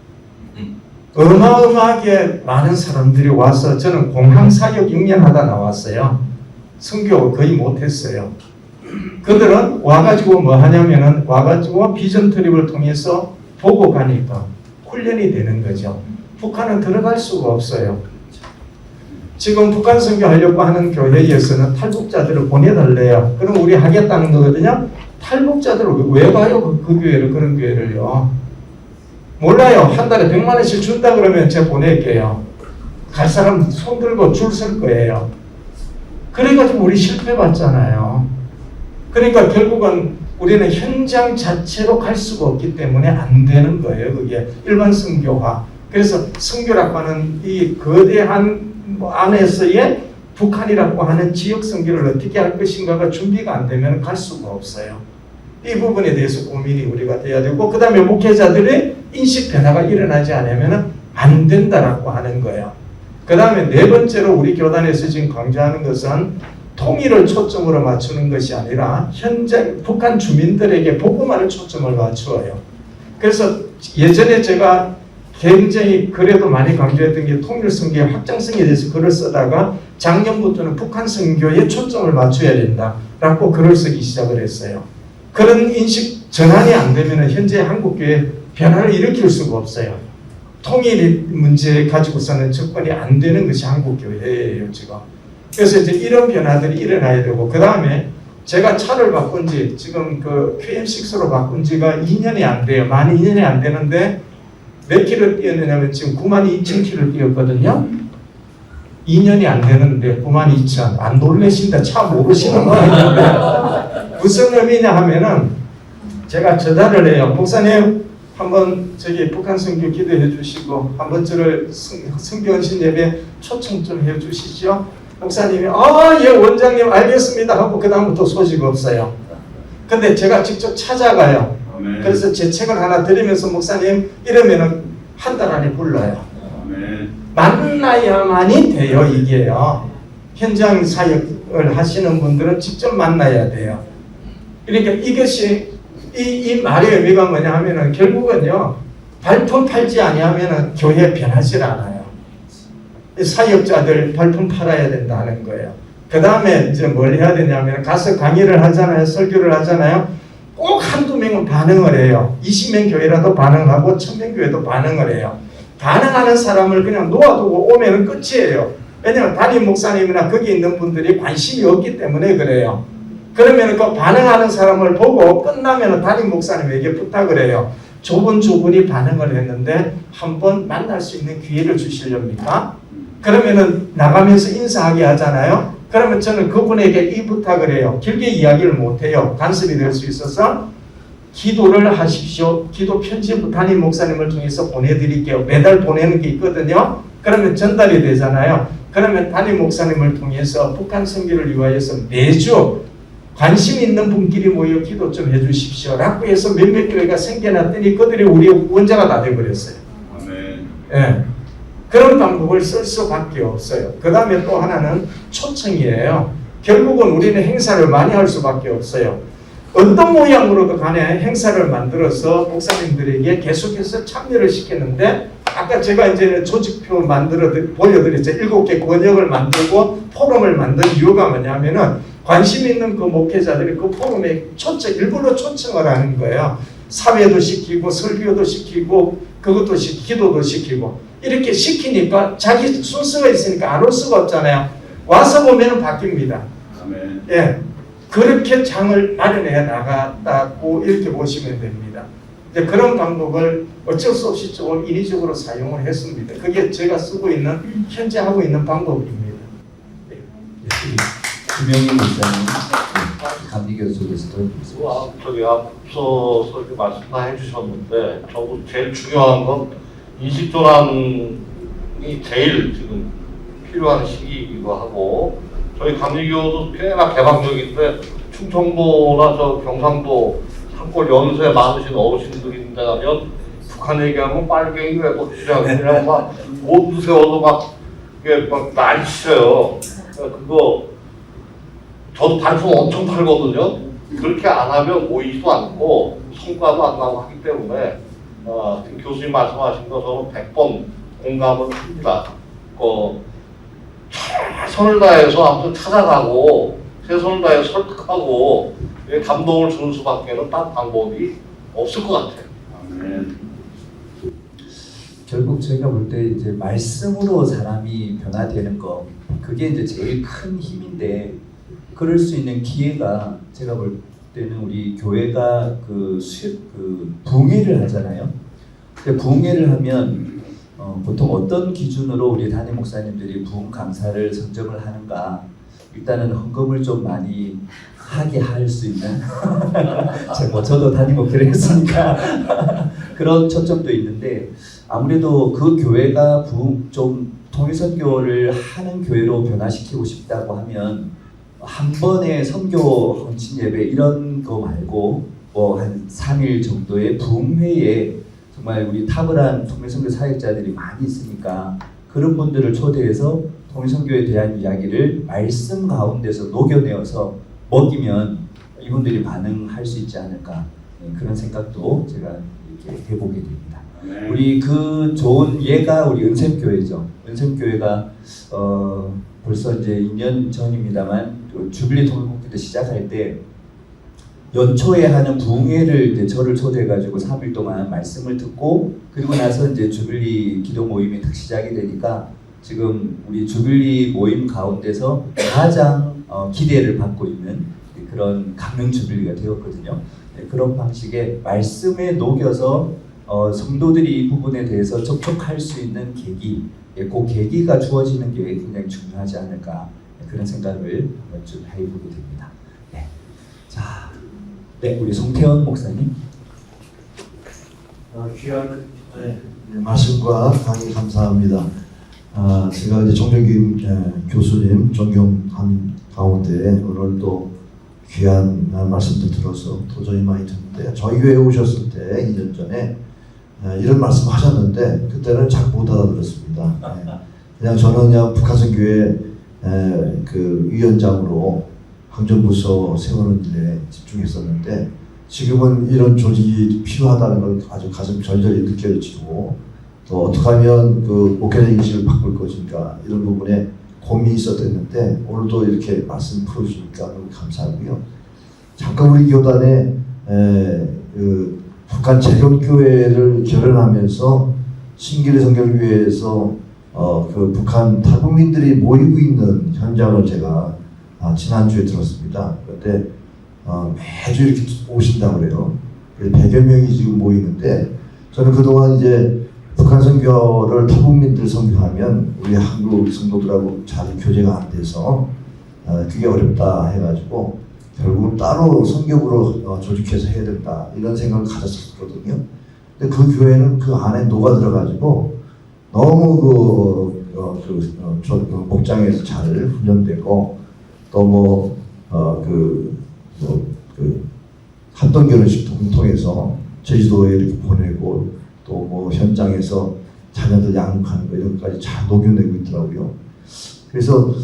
Speaker 3: 어마어마하게 많은 사람들이 와서 저는 공항 사역 6년 하다 나왔어요. 선교 거의 못했어요. 그들은 와가지고 뭐 하냐면은 와가지고 비전 트립을 통해서 보고 가니까 훈련이 되는 거죠. 북한은 들어갈 수가 없어요. 지금 북한 선교하려고 하는 교회에서는 탈북자들을 보내달래요. 그럼 우리 하겠다는 거거든요. 탈북자들을 왜 가요? 그 교회를, 그런 교회를요. 몰라요. 한 달에 100만 원씩 준다 그러면 제가 보낼게요. 갈 사람 손 들고 줄 설 거예요. 그래가지고 우리 실패 봤잖아요. 그러니까 결국은 우리는 현장 자체로 갈 수가 없기 때문에 안 되는 거예요. 그게 일반 선교화. 그래서 선교라고 하는 이 거대한 안에서의 북한이라고 하는 지역 선교를 어떻게 할 것인가가 준비가 안 되면 갈 수가 없어요. 이 부분에 대해서 고민이 우리가 돼야 되고, 그 다음에 목회자들의 인식 변화가 일어나지 않으면 안 된다라고 하는 거예요. 그 다음에 네 번째로 우리 교단에서 지금 강조하는 것은 통일을 초점으로 맞추는 것이 아니라 현장 북한 주민들에게 복음화를 초점을 맞추어요. 그래서 예전에 제가 굉장히 그래도 많이 강조했던 게 통일 선교의 확장성에 대해서 글을 쓰다가 작년부터는 북한 선교에 초점을 맞춰야 된다라고 글을 쓰기 시작을 했어요. 그런 인식 전환이 안 되면 현재 한국교회 변화를 일으킬 수가 없어요. 통일 문제 가지고서는 접근이 안 되는 것이 한국교회예요, 지금. 그래서 이제 이런 변화들이 일어나야 되고, 그 다음에 제가 차를 바꾼 지 지금 그 QM6로 바꾼 지가 2년이 안 돼요. 만 2년이 안 되는데 몇 킬로 뛰었느냐면 지금 92,000킬로 뛰었거든요. 2년이 안 되는데 92,000. 안 놀라신다. 차 모르시는 거예요. 무슨 의미냐 하면은 제가 전화를 해요. 목사님 한번 저기 북한 선교 기도해 주시고 한번 저를 선교 헌신 예배 초청 좀 해 주시죠. 목사님이 예 원장님 알겠습니다 하고 그 다음부터 소식 없어요. 근데 제가 직접 찾아가요.
Speaker 10: 아멘.
Speaker 3: 그래서 제 책을 하나 드리면서 목사님 이러면은 한 달 안에 불러요.
Speaker 10: 아멘.
Speaker 3: 만나야만이 돼요. 이게요. 현장 사역을 하시는 분들은 직접 만나야 돼요. 그러니까 이것이 이 말의 의미가 뭐냐 하면은 결국은요 발품 팔지 아니하면은 교회 변하지 않아요. 사역자들 발품 팔아야 된다는 거예요. 그 다음에 이제 뭘 해야 되냐면 가서 강의를 하잖아요. 설교를 하잖아요. 꼭 한두 명은 반응을 해요. 20명 교회라도 반응하고 1000명 교회도 반응을 해요. 반응하는 사람을 그냥 놓아두고 오면은 끝이에요. 왜냐하면 담임 목사님이나 거기 있는 분들이 관심이 없기 때문에 그래요. 그러면 그 반응하는 사람을 보고 끝나면 담임 목사님에게 부탁을 해요. 저분이 반응을 했는데 한번 만날 수 있는 기회를 주시렵니까? 그러면은 나가면서 인사하게 하잖아요. 그러면 저는 그분에게 이 부탁을 해요. 길게 이야기를 못해요. 간섭이 될 수 있어서 기도를 하십시오. 기도 편지 담임 목사님을 통해서 보내드릴게요. 매달 보내는 게 있거든요. 그러면 전달이 되잖아요. 그러면 담임 목사님을 통해서 북한 선교를 위하여서 매주 관심 있는 분끼리 모여 기도 좀 해주십시오. 라고 해서 몇몇 교회가 생겨났더니 그들이 우리 원자가 다 돼버렸어요.
Speaker 10: 아멘.
Speaker 3: 예. 그런 방법을 쓸 수밖에 없어요. 그 다음에 또 하나는 초청이에요. 결국은 우리는 행사를 많이 할 수밖에 없어요. 어떤 모양으로도 간에 행사를 만들어서 목사님들에게 계속해서 참여를 시켰는데 아까 제가 이제 조직표 만들어 보여드렸죠. 7개 권역을 만들고 포럼을 만든 이유가 뭐냐면은 관심 있는 그 목회자들이 그 포럼에 일부러 초청을 하는 거예요. 사회도 시키고 설교도 시키고 그것도 기도도 시키고 이렇게 시키니까 자기 순서가 있으니까 안 올 수가 없잖아요. 와서 보면은 바뀝니다.
Speaker 10: 아멘.
Speaker 3: 예, 그렇게 장을 마련해 나갔다고 이렇게 보시면 됩니다. 이제 그런 방법을 어쩔 수 없이 조금 인위적으로 사용을 했습니다. 그게 제가 쓰고 있는 현재 하고 있는 방법입니다.
Speaker 1: 김영희 목사님, 감리교수께서 들어보겠습니다.
Speaker 4: 저기 앞서서 이렇게 말씀 다 해주셨는데 저도 제일 중요한 건 인식 전환이 제일 지금 필요한 시기이기도 하고 저희 감리교도 꽤나 개방적인데 충청도나 저 경상도 산골 연세 많으신 어르신들인데 가면 북한 얘기하면 빨갱이 외국주의자들이랑 막 옷도 세워서 막 이게 막 난리쳐요. 그거 저도 발품 엄청 팔거든요. 그렇게 안 하면 모이지도 않고 성과도 안 나고 하기 때문에 지금 교수님 말씀하신 거 저는 100번 공감을 합니다. 최선을 다해서 아무튼 찾아가고 최선을 다해서 설득하고 감동을 주는 수밖에는 딴 방법이 없을 것 같아요.
Speaker 10: 아멘.
Speaker 1: 결국 저희가 볼 때 이제 말씀으로 사람이 변화되는 거 그게 이제 제일 큰 힘인데 그럴 수 있는 기회가 제가 볼 때는 우리 교회가 그 부흥회를 하잖아요. 근데 부흥회를 하면 보통 어떤 기준으로 우리 담임 목사님들이 부흥 강사를 선정을 하는가? 일단은 헌금을 좀 많이 하게 할 수 있는 저도 담임 목회를 했으니까 그런 초점도 있는데 아무래도 그 교회가 좀 통일선교를 하는 교회로 변화시키고 싶다고 하면 한 번의 선교 헌신 예배 이런 거 말고 뭐 한 3일 정도의 부흥회에 정말 우리 탁월한 통일선교 사역자들이 많이 있으니까 그런 분들을 초대해서 통일선교에 대한 이야기를 말씀 가운데서 녹여내어서 먹이면 이분들이 반응할 수 있지 않을까 그런 생각도 제가 이렇게 해보게 됩니다. 우리 그 좋은 예가 우리 은샘교회죠. 은샘교회가 벌써 이제 2년 전입니다만 주빌리 통일국기 때 시작할 때 연초에 하는 부흥회를 이제 저를 초대해가지고 3일 동안 말씀을 듣고 그리고 나서 이제 주빌리 기도 모임이 딱 시작이 되니까 지금 우리 주빌리 모임 가운데서 가장 기대를 받고 있는 그런 강릉 주빌리가 되었거든요. 그런 방식의 말씀에 녹여서 성도들이 이 부분에 대해서 접촉할 수 있는 계기, 그 계기가 주어지는 게 굉장히 중요하지 않을까 그런 생각을 좀 해보게 됩니다. 네. 자, 네, 우리 송태원 목사님.
Speaker 11: 귀한 말씀과 강의 감사합니다. 제가 이제 정정균 교수님 존경한 가운데 오늘 또 귀한 말씀도 들어서 도저히 많이 듣는데 저희 교회에 오셨을 때 2년 전에 이런 말씀 하셨는데 그때는 잘 못 알아들었습니다. 그냥 저는 그냥 북한선교회 그 위원장으로 항전부서 세우는 일에 집중했었는데 지금은 이런 조직이 필요하다는 걸 아주 가슴 절절히 느껴지고 또 어떻게 하면 그 목회자 인식을 바꿀 것인가 이런 부분에 고민이 있었는데 오늘도 이렇게 말씀 풀어주니까 너무 감사하고요. 잠깐 우리 교단에 그 북한 재경교회를 결연하면서 신길의 성결교회에서 그 북한 탈북민들이 모이고 있는 현장을 제가 지난주에 들었습니다. 그런데 매주 이렇게 오신다고 그래요. 100여 명이 지금 모이는데 저는 그동안 이제 북한 선교를 탈북민들 선교하면 우리 한국 성도들하고 잘 교제가 안 돼서 그게 어렵다 해가지고 결국은 따로 선교부로 조직해서 해야 된다 이런 생각을 가졌었거든요. 근데 그 교회는 그 안에 녹아 들어가지고 너무 목장에서 잘 훈련되고 또 합동 결혼식 통해서 제주도에 이렇게 보내고 또 뭐 현장에서 자녀들 양육하는 거 이런 것까지 잘 녹여내고 있더라고요. 그래서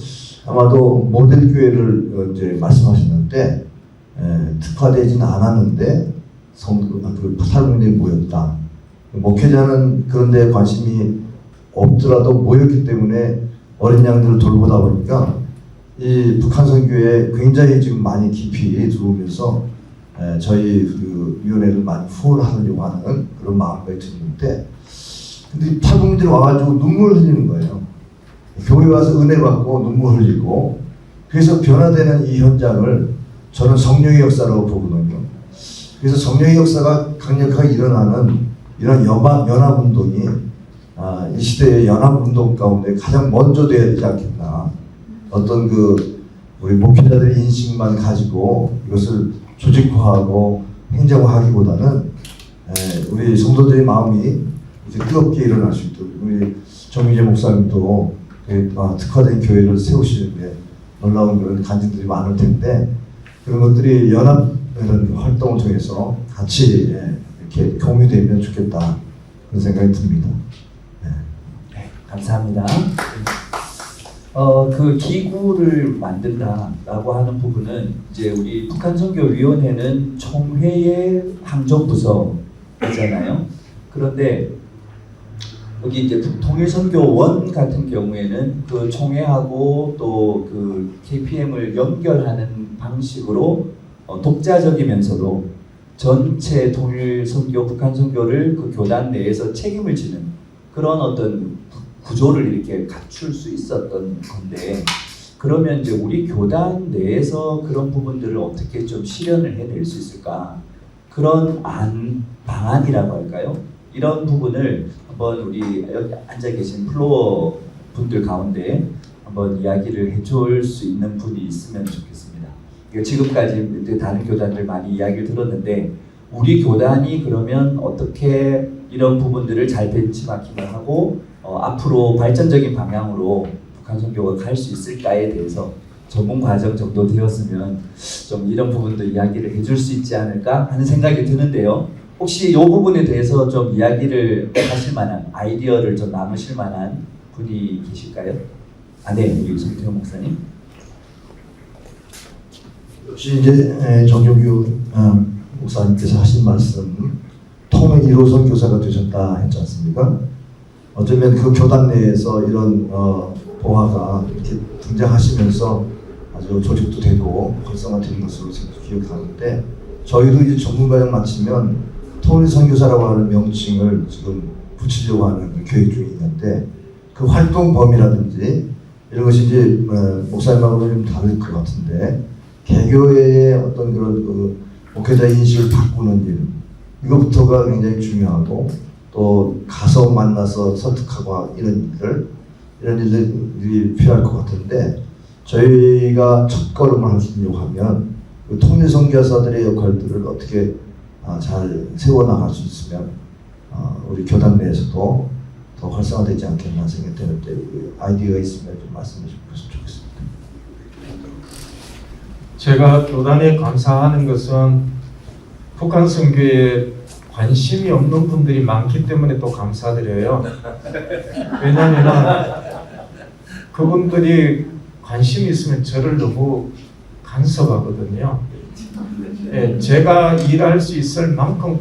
Speaker 11: 아마도 모델 교회를 이제 말씀하셨는데 특화되지는 않았는데 그 탈북민이 모였다. 목회자는 그런 데 관심이 없더라도 모였기 때문에 어린 양들을 돌보다 보니까 이 북한 선교에 굉장히 지금 많이 깊이 들어오면서 저희 그 위원회를 많이 후원하려고 하는 그런 마음까지 드는데 근데 탈북민들이 와가지고 눈물 흘리는 거예요. 교회 와서 은혜 받고 눈물 흘리고 그래서 변화되는 이 현장을 저는 성령의 역사라고 보거든요. 그래서 성령의 역사가 강력하게 일어나는 이런 연합운동이 이 시대의 연합운동 가운데 가장 먼저 돼야 되지 않겠나. 어떤 그 우리 목회자들의 인식만 가지고 이것을 조직화하고 행정화하기보다는 우리 성도들의 마음이 이제 뜨겁게 일어날 수 있도록 우리 정미재 목사님도 특화된 교회를 세우시는데 놀라운 그런 간증들이 많을 텐데 그런 것들이 연합 이런 활동을 통해서 같이 이렇게 공유되면 좋겠다 그런 생각이 듭니다.
Speaker 1: 네, 감사합니다. 그 기구를 만든다라고 하는 부분은 이제 우리 북한선교위원회는 총회의 항전부서잖아요. 그런데 여기 이제 통일선교원 같은 경우에는 그 총회하고 또 그 KPM을 연결하는 방식으로 독자적이면서도 전체 통일선교, 북한선교를 그 교단 내에서 책임을 지는 그런 어떤 구조를 이렇게 갖출 수 있었던 건데 그러면 이제 우리 교단 내에서 그런 부분들을 어떻게 좀 실현을 해낼 수 있을까? 그런 방안이라고 할까요? 이런 부분을 한번 우리 여기 앉아 계신 플로어 분들 가운데 한번 이야기를 해줄 수 있는 분이 있으면 좋겠습니다. 지금까지 이제 다른 교단들 많이 이야기를 들었는데 우리 교단이 그러면 어떻게 이런 부분들을 잘 벤치마킹을 하고 앞으로 발전적인 방향으로 북한 선교가 갈 수 있을까에 대해서 전문 과정 정도 되었으면 좀 이런 부분도 이야기를 해줄 수 있지 않을까 하는 생각이 드는데요. 혹시 이 부분에 대해서 좀 이야기를 하실 만한 아이디어를 좀 나누실 만한 분이 계실까요? 네, 우리 송태호 목사님.
Speaker 11: 역시 이제 정종규 목사님께서 하신 말씀, 통의 1호선 교사가 되셨다 했지 않습니까? 어쩌면 그 교단 내에서 이런 봉화가 이렇게 등장하시면서 아주 조직도 되고 활성화되는 것으로 기억하는데, 저희도 이제 전문과정 마치면 통일 선교사라고 하는 명칭을 지금 붙이려고 하는 계획 중에 있는데, 그 활동 범위라든지 이런 것이 이제 목사님하고는 좀 다를 것 같은데, 개교의 어떤 그런 목회자 인식을 바꾸는 일, 이것부터가 굉장히 중요하고, 또 가서 만나서 설득하고 이런 일들이 필요할 것 같은데, 저희가 첫 걸음을 하려고 하면 그 통일 선교사들의 역할들을 어떻게 잘 세워나갈 수 있으면 우리 교단 내에서도 더 활성화되지 않겠나 생각되는데, 그 아이디어가 있으면 좀 말씀해 주셨으면 좋겠습니다.
Speaker 3: 제가 교단에 감사하는 것은 북한 선교에 관심이 없는 분들이 많기 때문에 또 감사드려요. 왜냐하면 그분들이 관심이 있으면 저를 너무 간섭하거든요. 예, 제가 일할 수 있을 만큼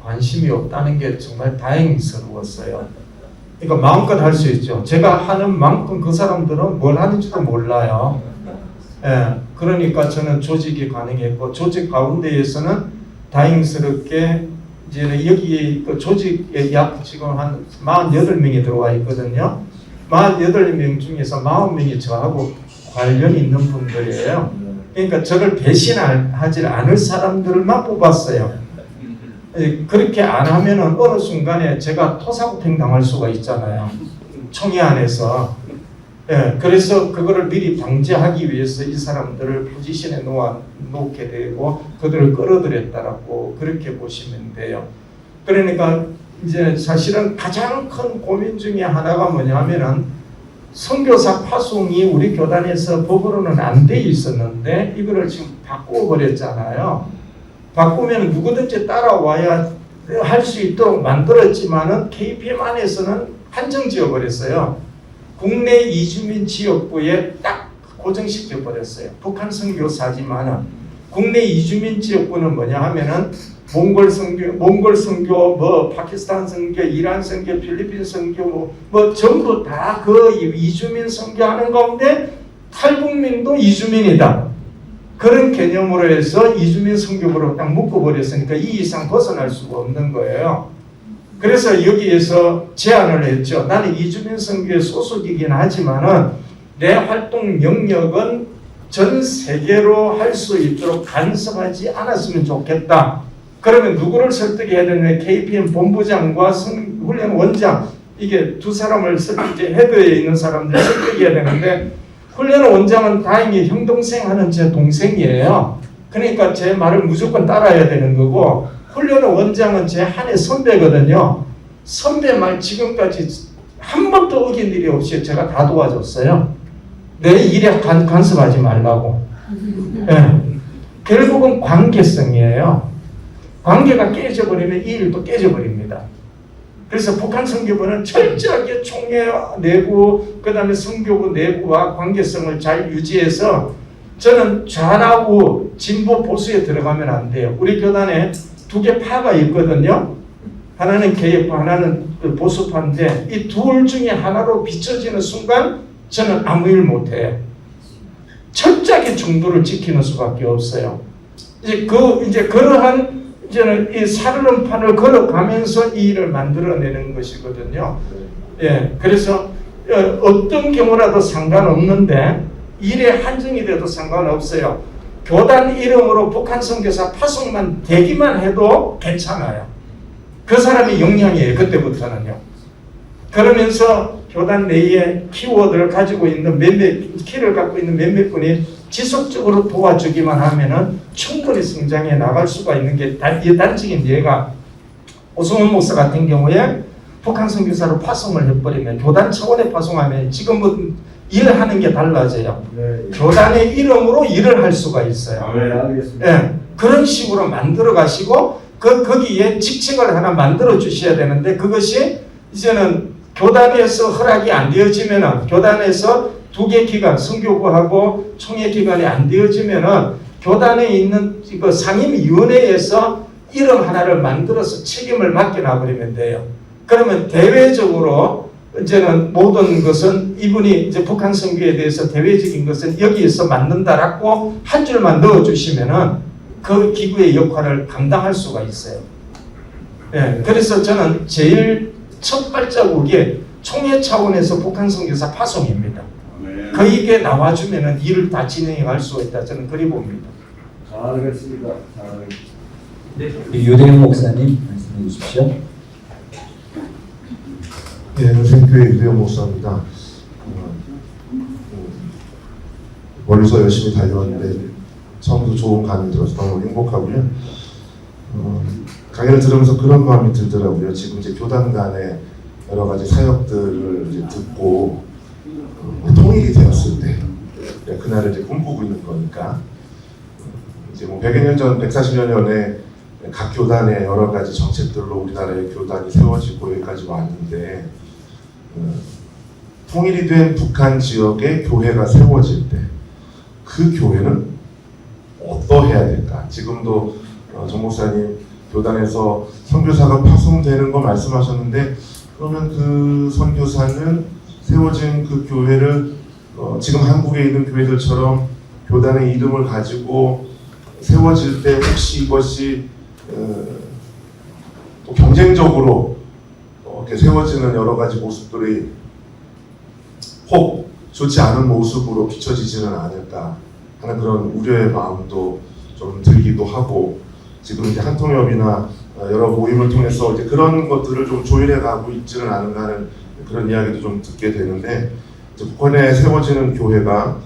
Speaker 3: 관심이 없다는 게 정말 다행스러웠어요. 그러니까 마음껏 할 수 있죠. 제가 하는 만큼 그 사람들은 뭘 하는지도 몰라요. 예, 그러니까 저는 조직이 가능했고, 조직 가운데에서는 다행스럽게 이제 여기 그 조직에 약 지금 한 48명이 들어와 있거든요. 48명 중에서 40명이 저하고 관련이 있는 분들이에요. 그러니까 저를 배신하지 않을 사람들만 뽑았어요. 그렇게 안 하면은 어느 순간에 제가 토사구팽 당할 수가 있잖아요. 총회 안에서. 예, 그래서 그거를 미리 방지하기 위해서 이 사람들을 포지션에 놓게 되고 그들을 끌어들였다라고 그렇게 보시면 돼요. 그러니까 이제 사실은 가장 큰 고민 중에 하나가 뭐냐면은 선교사 파송이 우리 교단에서 법으로는 안 돼 있었는데 이거를 지금 바꾸어 버렸잖아요. 바꾸면 누구든지 따라와야 할 수 있도록 만들었지만은 KPM 안에서는 한정지어 버렸어요. 국내 이주민 지역부에 딱 고정시켜 버렸어요. 북한 선교사지만은 국내 이주민 지역부는 뭐냐 하면은 몽골 선교, 뭐 파키스탄 선교, 이란 선교, 필리핀 선교, 뭐 전부 다 그 이주민 선교하는 가운데 탈북민도 이주민이다. 그런 개념으로 해서 이주민 선교부로 딱 묶어버렸으니까 이 이상 벗어날 수가 없는 거예요. 그래서 여기에서 제안을 했죠. 나는 이주민 선교의 소속이긴 하지만은 내 활동 영역은 전 세계로 할 수 있도록 간섭하지 않았으면 좋겠다. 그러면 누구를 설득해야 되느냐? KPM 본부장과 훈련 원장, 이게 두 사람을 이제 헤드에 있는 사람들 설득해야 되는데, 훈련 원장은 다행히 형 동생 하는 제 동생이에요. 그러니까 제 말을 무조건 따라야 되는 거고, 훈련 원장은 제 한해 선배거든요. 선배 말 지금까지 한 번도 어긴 일이 없이 제가 다 도와줬어요. 내 일에 간섭하지 말라고. 네. 결국은 관계성이에요. 관계가 깨져버리면 이 일도 깨져버립니다. 그래서 북한 선교부는 철저하게 총회 내부, 그 다음에 선교부 내부와 관계성을 잘 유지해서, 저는 좌나우 진보 보수에 들어가면 안 돼요. 우리 교단에 두 개 파가 있거든요. 하나는 개혁파, 하나는 보수파인데 이 둘 중에 하나로 비춰지는 순간 저는 아무 일 못해요. 철저하게 중도를 지키는 수밖에 없어요. 이제 그러한 이제는 이 살얼음판을 걸어가면서 이 일을 만들어내는 것이거든요. 예, 그래서 어떤 경우라도 상관없는데 일에 한정이 돼도 상관없어요. 교단 이름으로 북한 선교사 파송만 되기만 해도 괜찮아요. 그 사람이 역량이에요. 그때부터는요. 그러면서 교단 내에 키워드를 가지고 있는 키를 갖고 있는 몇몇 분이 지속적으로 도와주기만 하면은 충분히 성장해 나갈 수가 있는 게 단적인 예가 오승훈 목사 같은 경우에 북한 선교사로 파송을 해버리면 교단 차원에 파송하면 지금은 일하는 게 달라져요. 교단의 이름으로 일을 할 수가 있어요. 예, 그런 식으로 만들어 가시고 거기에 직책을 하나 만들어 주셔야 되는데 그것이 이제는 교단에서 허락이 안 되어지면은 교단에서 2개 기관 선교부하고 총회 기관이 안 되어지면은 교단에 있는 그 상임위원회에서 이름 하나를 만들어서 책임을 맡겨놔 버리면 돼요. 그러면 대외적으로 이제는 모든 것은 이분이 이제 북한 선교에 대해서 대외적인 것은 여기에서 만든다라고 한 줄만 넣어주시면은 그 기구의 역할을 감당할 수가 있어요. 예, 그래서 저는 제일 첫 발자국이 총회 차원에서 북한 선교사 파송입니다. 거기에 나와주면은 일을 다 진행해 갈 수가 있다. 저는 그리 봅니다.
Speaker 10: 잘하겠습니다.
Speaker 1: 유대영 목사님 말씀해 주십시오.
Speaker 12: 예, 연생교회 유대영 목사입니다. 멀리서 열심히 달려왔는데 처음부터 좋은 강의 들어서 너무 행복하고요. 강의를 들으면서 그런 마음이 들더라고요. 지금 이제 교단 간의 여러 가지 사역들을 이제 듣고 통일이 되었을 때 그날을 이제 꿈꾸고 있는 거니까 이제 뭐 100여 년 전, 140여 년에 각 교단의 여러 가지 정책들로 우리나라의 교단이 세워지고 여기까지 왔는데 통일이 된 북한 지역의 교회가 세워질 때 그 교회는 어떠해야 될까? 지금도 정 목사님 교단에서 선교사가 파송되는 거 말씀하셨는데 그러면 그 선교사는 세워진 그 교회를 지금 한국에 있는 교회들처럼 교단의 이름을 가지고 세워질 때 혹시 이것이 또 경쟁적으로 이렇게 세워지는 여러 가지 모습들이 혹 좋지 않은 모습으로 비춰지지는 않을까 하는 그런 우려의 마음도 좀 들기도 하고 지금 이제 한통협이나 여러 모임을 통해서 이제 그런 것들을 좀 조율해 가고 있지는 않은가 하는 그런 이야기도 좀 듣게 되는데 이제 북한에 세워지는 교회가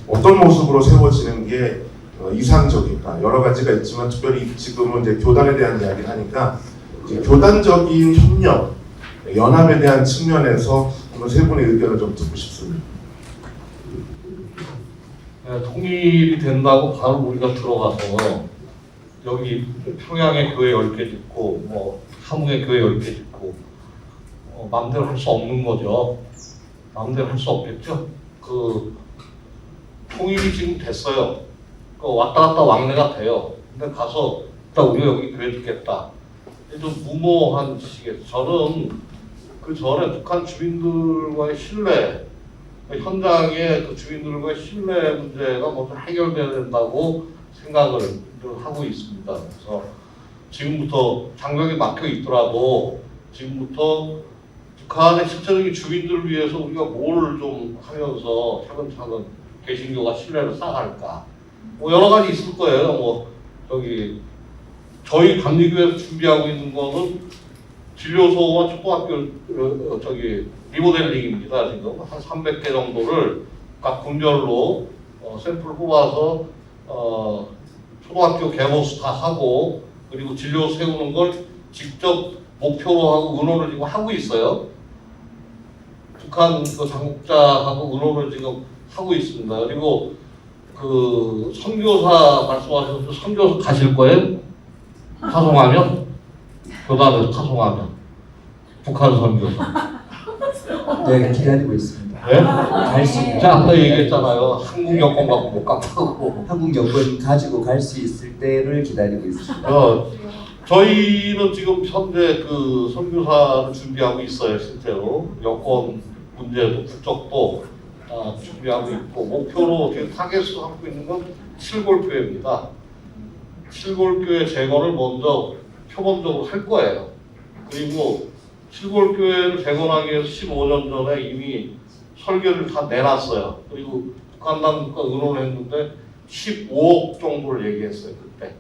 Speaker 12: 어떤 모습으로 세워지는 게 이상적일까? 여러 가지가 있지만 특별히 지금은 이제 교단에 대한 이야기를 하니까 이제 교단적인 협력, 연합에 대한 측면에서 한번 세 분의 의견을 좀 듣고 싶습니다.
Speaker 4: 네, 통일이 된다고 바로 우리가 들어가서 여기 평양에 교회 10개 짓고 뭐 함흥에 교회 10개 짓고 마음대로 할 수 없는 거죠. 마음대로 할 수 없겠죠. 그 통일이 지금 됐어요. 왔다 갔다 왕래가 돼요. 근데 가서 일단 우리가 여기 교회 짓겠다. 좀 무모한 짓이겠죠. 저는 그 전에 북한 주민들과의 신뢰, 현장의 그 주민들과의 신뢰 문제가 먼저 해결돼야 된다고 생각을 하고 있습니다. 그래서 지금부터 장벽이 막혀 있더라도 지금부터 북한의 실제적인 주민들을 위해서 우리가 뭘 좀 하면서 차근차근 개신교가 신뢰를 쌓아갈까. 뭐 여러 가지 있을 거예요. 뭐 저희 감리교회에서 준비하고 있는 거는 진료소와 초등학교 리모델링입니다. 지금 한 300개 정도를 각 군별로 샘플 뽑아서 초등학교 개모수 다 하고 그리고 진료 세우는 걸 직접 목표로 하고 의논을 지금 하고 있어요. 북한 그 당국자하고 의논을 지금 하고 있습니다. 그리고 그 선교사 말씀하셔서 선교사 가실 거예요? 파송하면? 교단에서 파송하면 북한 선교사.
Speaker 1: 네, 기다리고 있습니다.
Speaker 4: 네?
Speaker 1: 갈 수 있는.
Speaker 4: 제가 아까 얘기했잖아요. 한국 여권 갖고 못 간다고.
Speaker 1: 한국 여권 가지고 갈 수 있을 때를 기다리고 있습니다.
Speaker 4: 저희는 지금 현재 그 선교사를 준비하고 있어요. 실제로 여권 문제도 국적도 준비하고 있고 목표로 지금 타겟으로 하고 있는 건 칠골교회입니다. 칠골교회 재건을 먼저 표본적으로 할 거예요. 그리고 칠골교회를 재건하기 위해서 15년 전에 이미 설계를 다 내놨어요. 그리고 북한 당국과 의논을 했는데 15억 정도를 얘기했어요. 그때.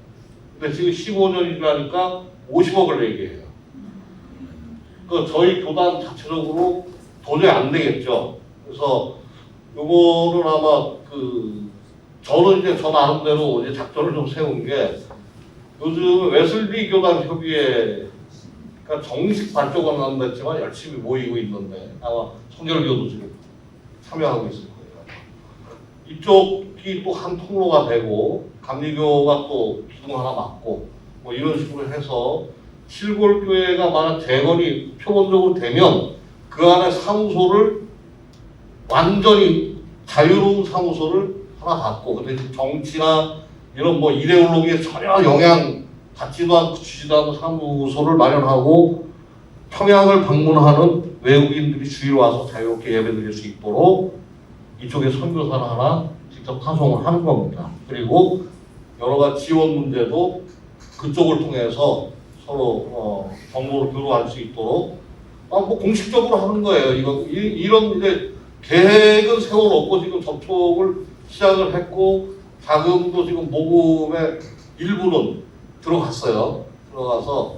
Speaker 4: 근데 지금 15년이 지나니까 50억을 얘기해요. 그 저희 교단 자체적으로 도저히 안 되겠죠. 그래서 요거는 아마 저는 이제 저 나름대로 이제 작전을 좀 세운 게 요즘 웨슬리 교단 협의회 그러니까 정식 발족은 안 됐지만 열심히 모이고 있는데 아마 성결교도 지금 참여하고 있을 거예요. 이쪽이 또 한 통로가 되고 감리교가 또 기둥 하나 맞고 뭐 이런 식으로 해서 실골교회가 만약 재건이 표본적으로 되면 그 안에 사무소를 완전히 자유로운 사무소를 하나 갖고 근데 정치나 이런 뭐 이데올로기에 전혀 영향 받지도 않고 주지도 않는 사무소를 마련하고 평양을 방문하는 외국인들이 주위로 와서 자유롭게 예배드릴 수 있도록 이쪽에 선교사를 하나 직접 파송을 하는 겁니다. 그리고 여러 가지 지원 문제도 그쪽을 통해서 서로 정보를 교류할 수 있도록 뭐 공식적으로 하는 거예요. 이런 이제 계획은 세워놓고 지금 접촉을 시작을 했고 자금도 지금 모금의 일부는 들어갔어요. 들어가서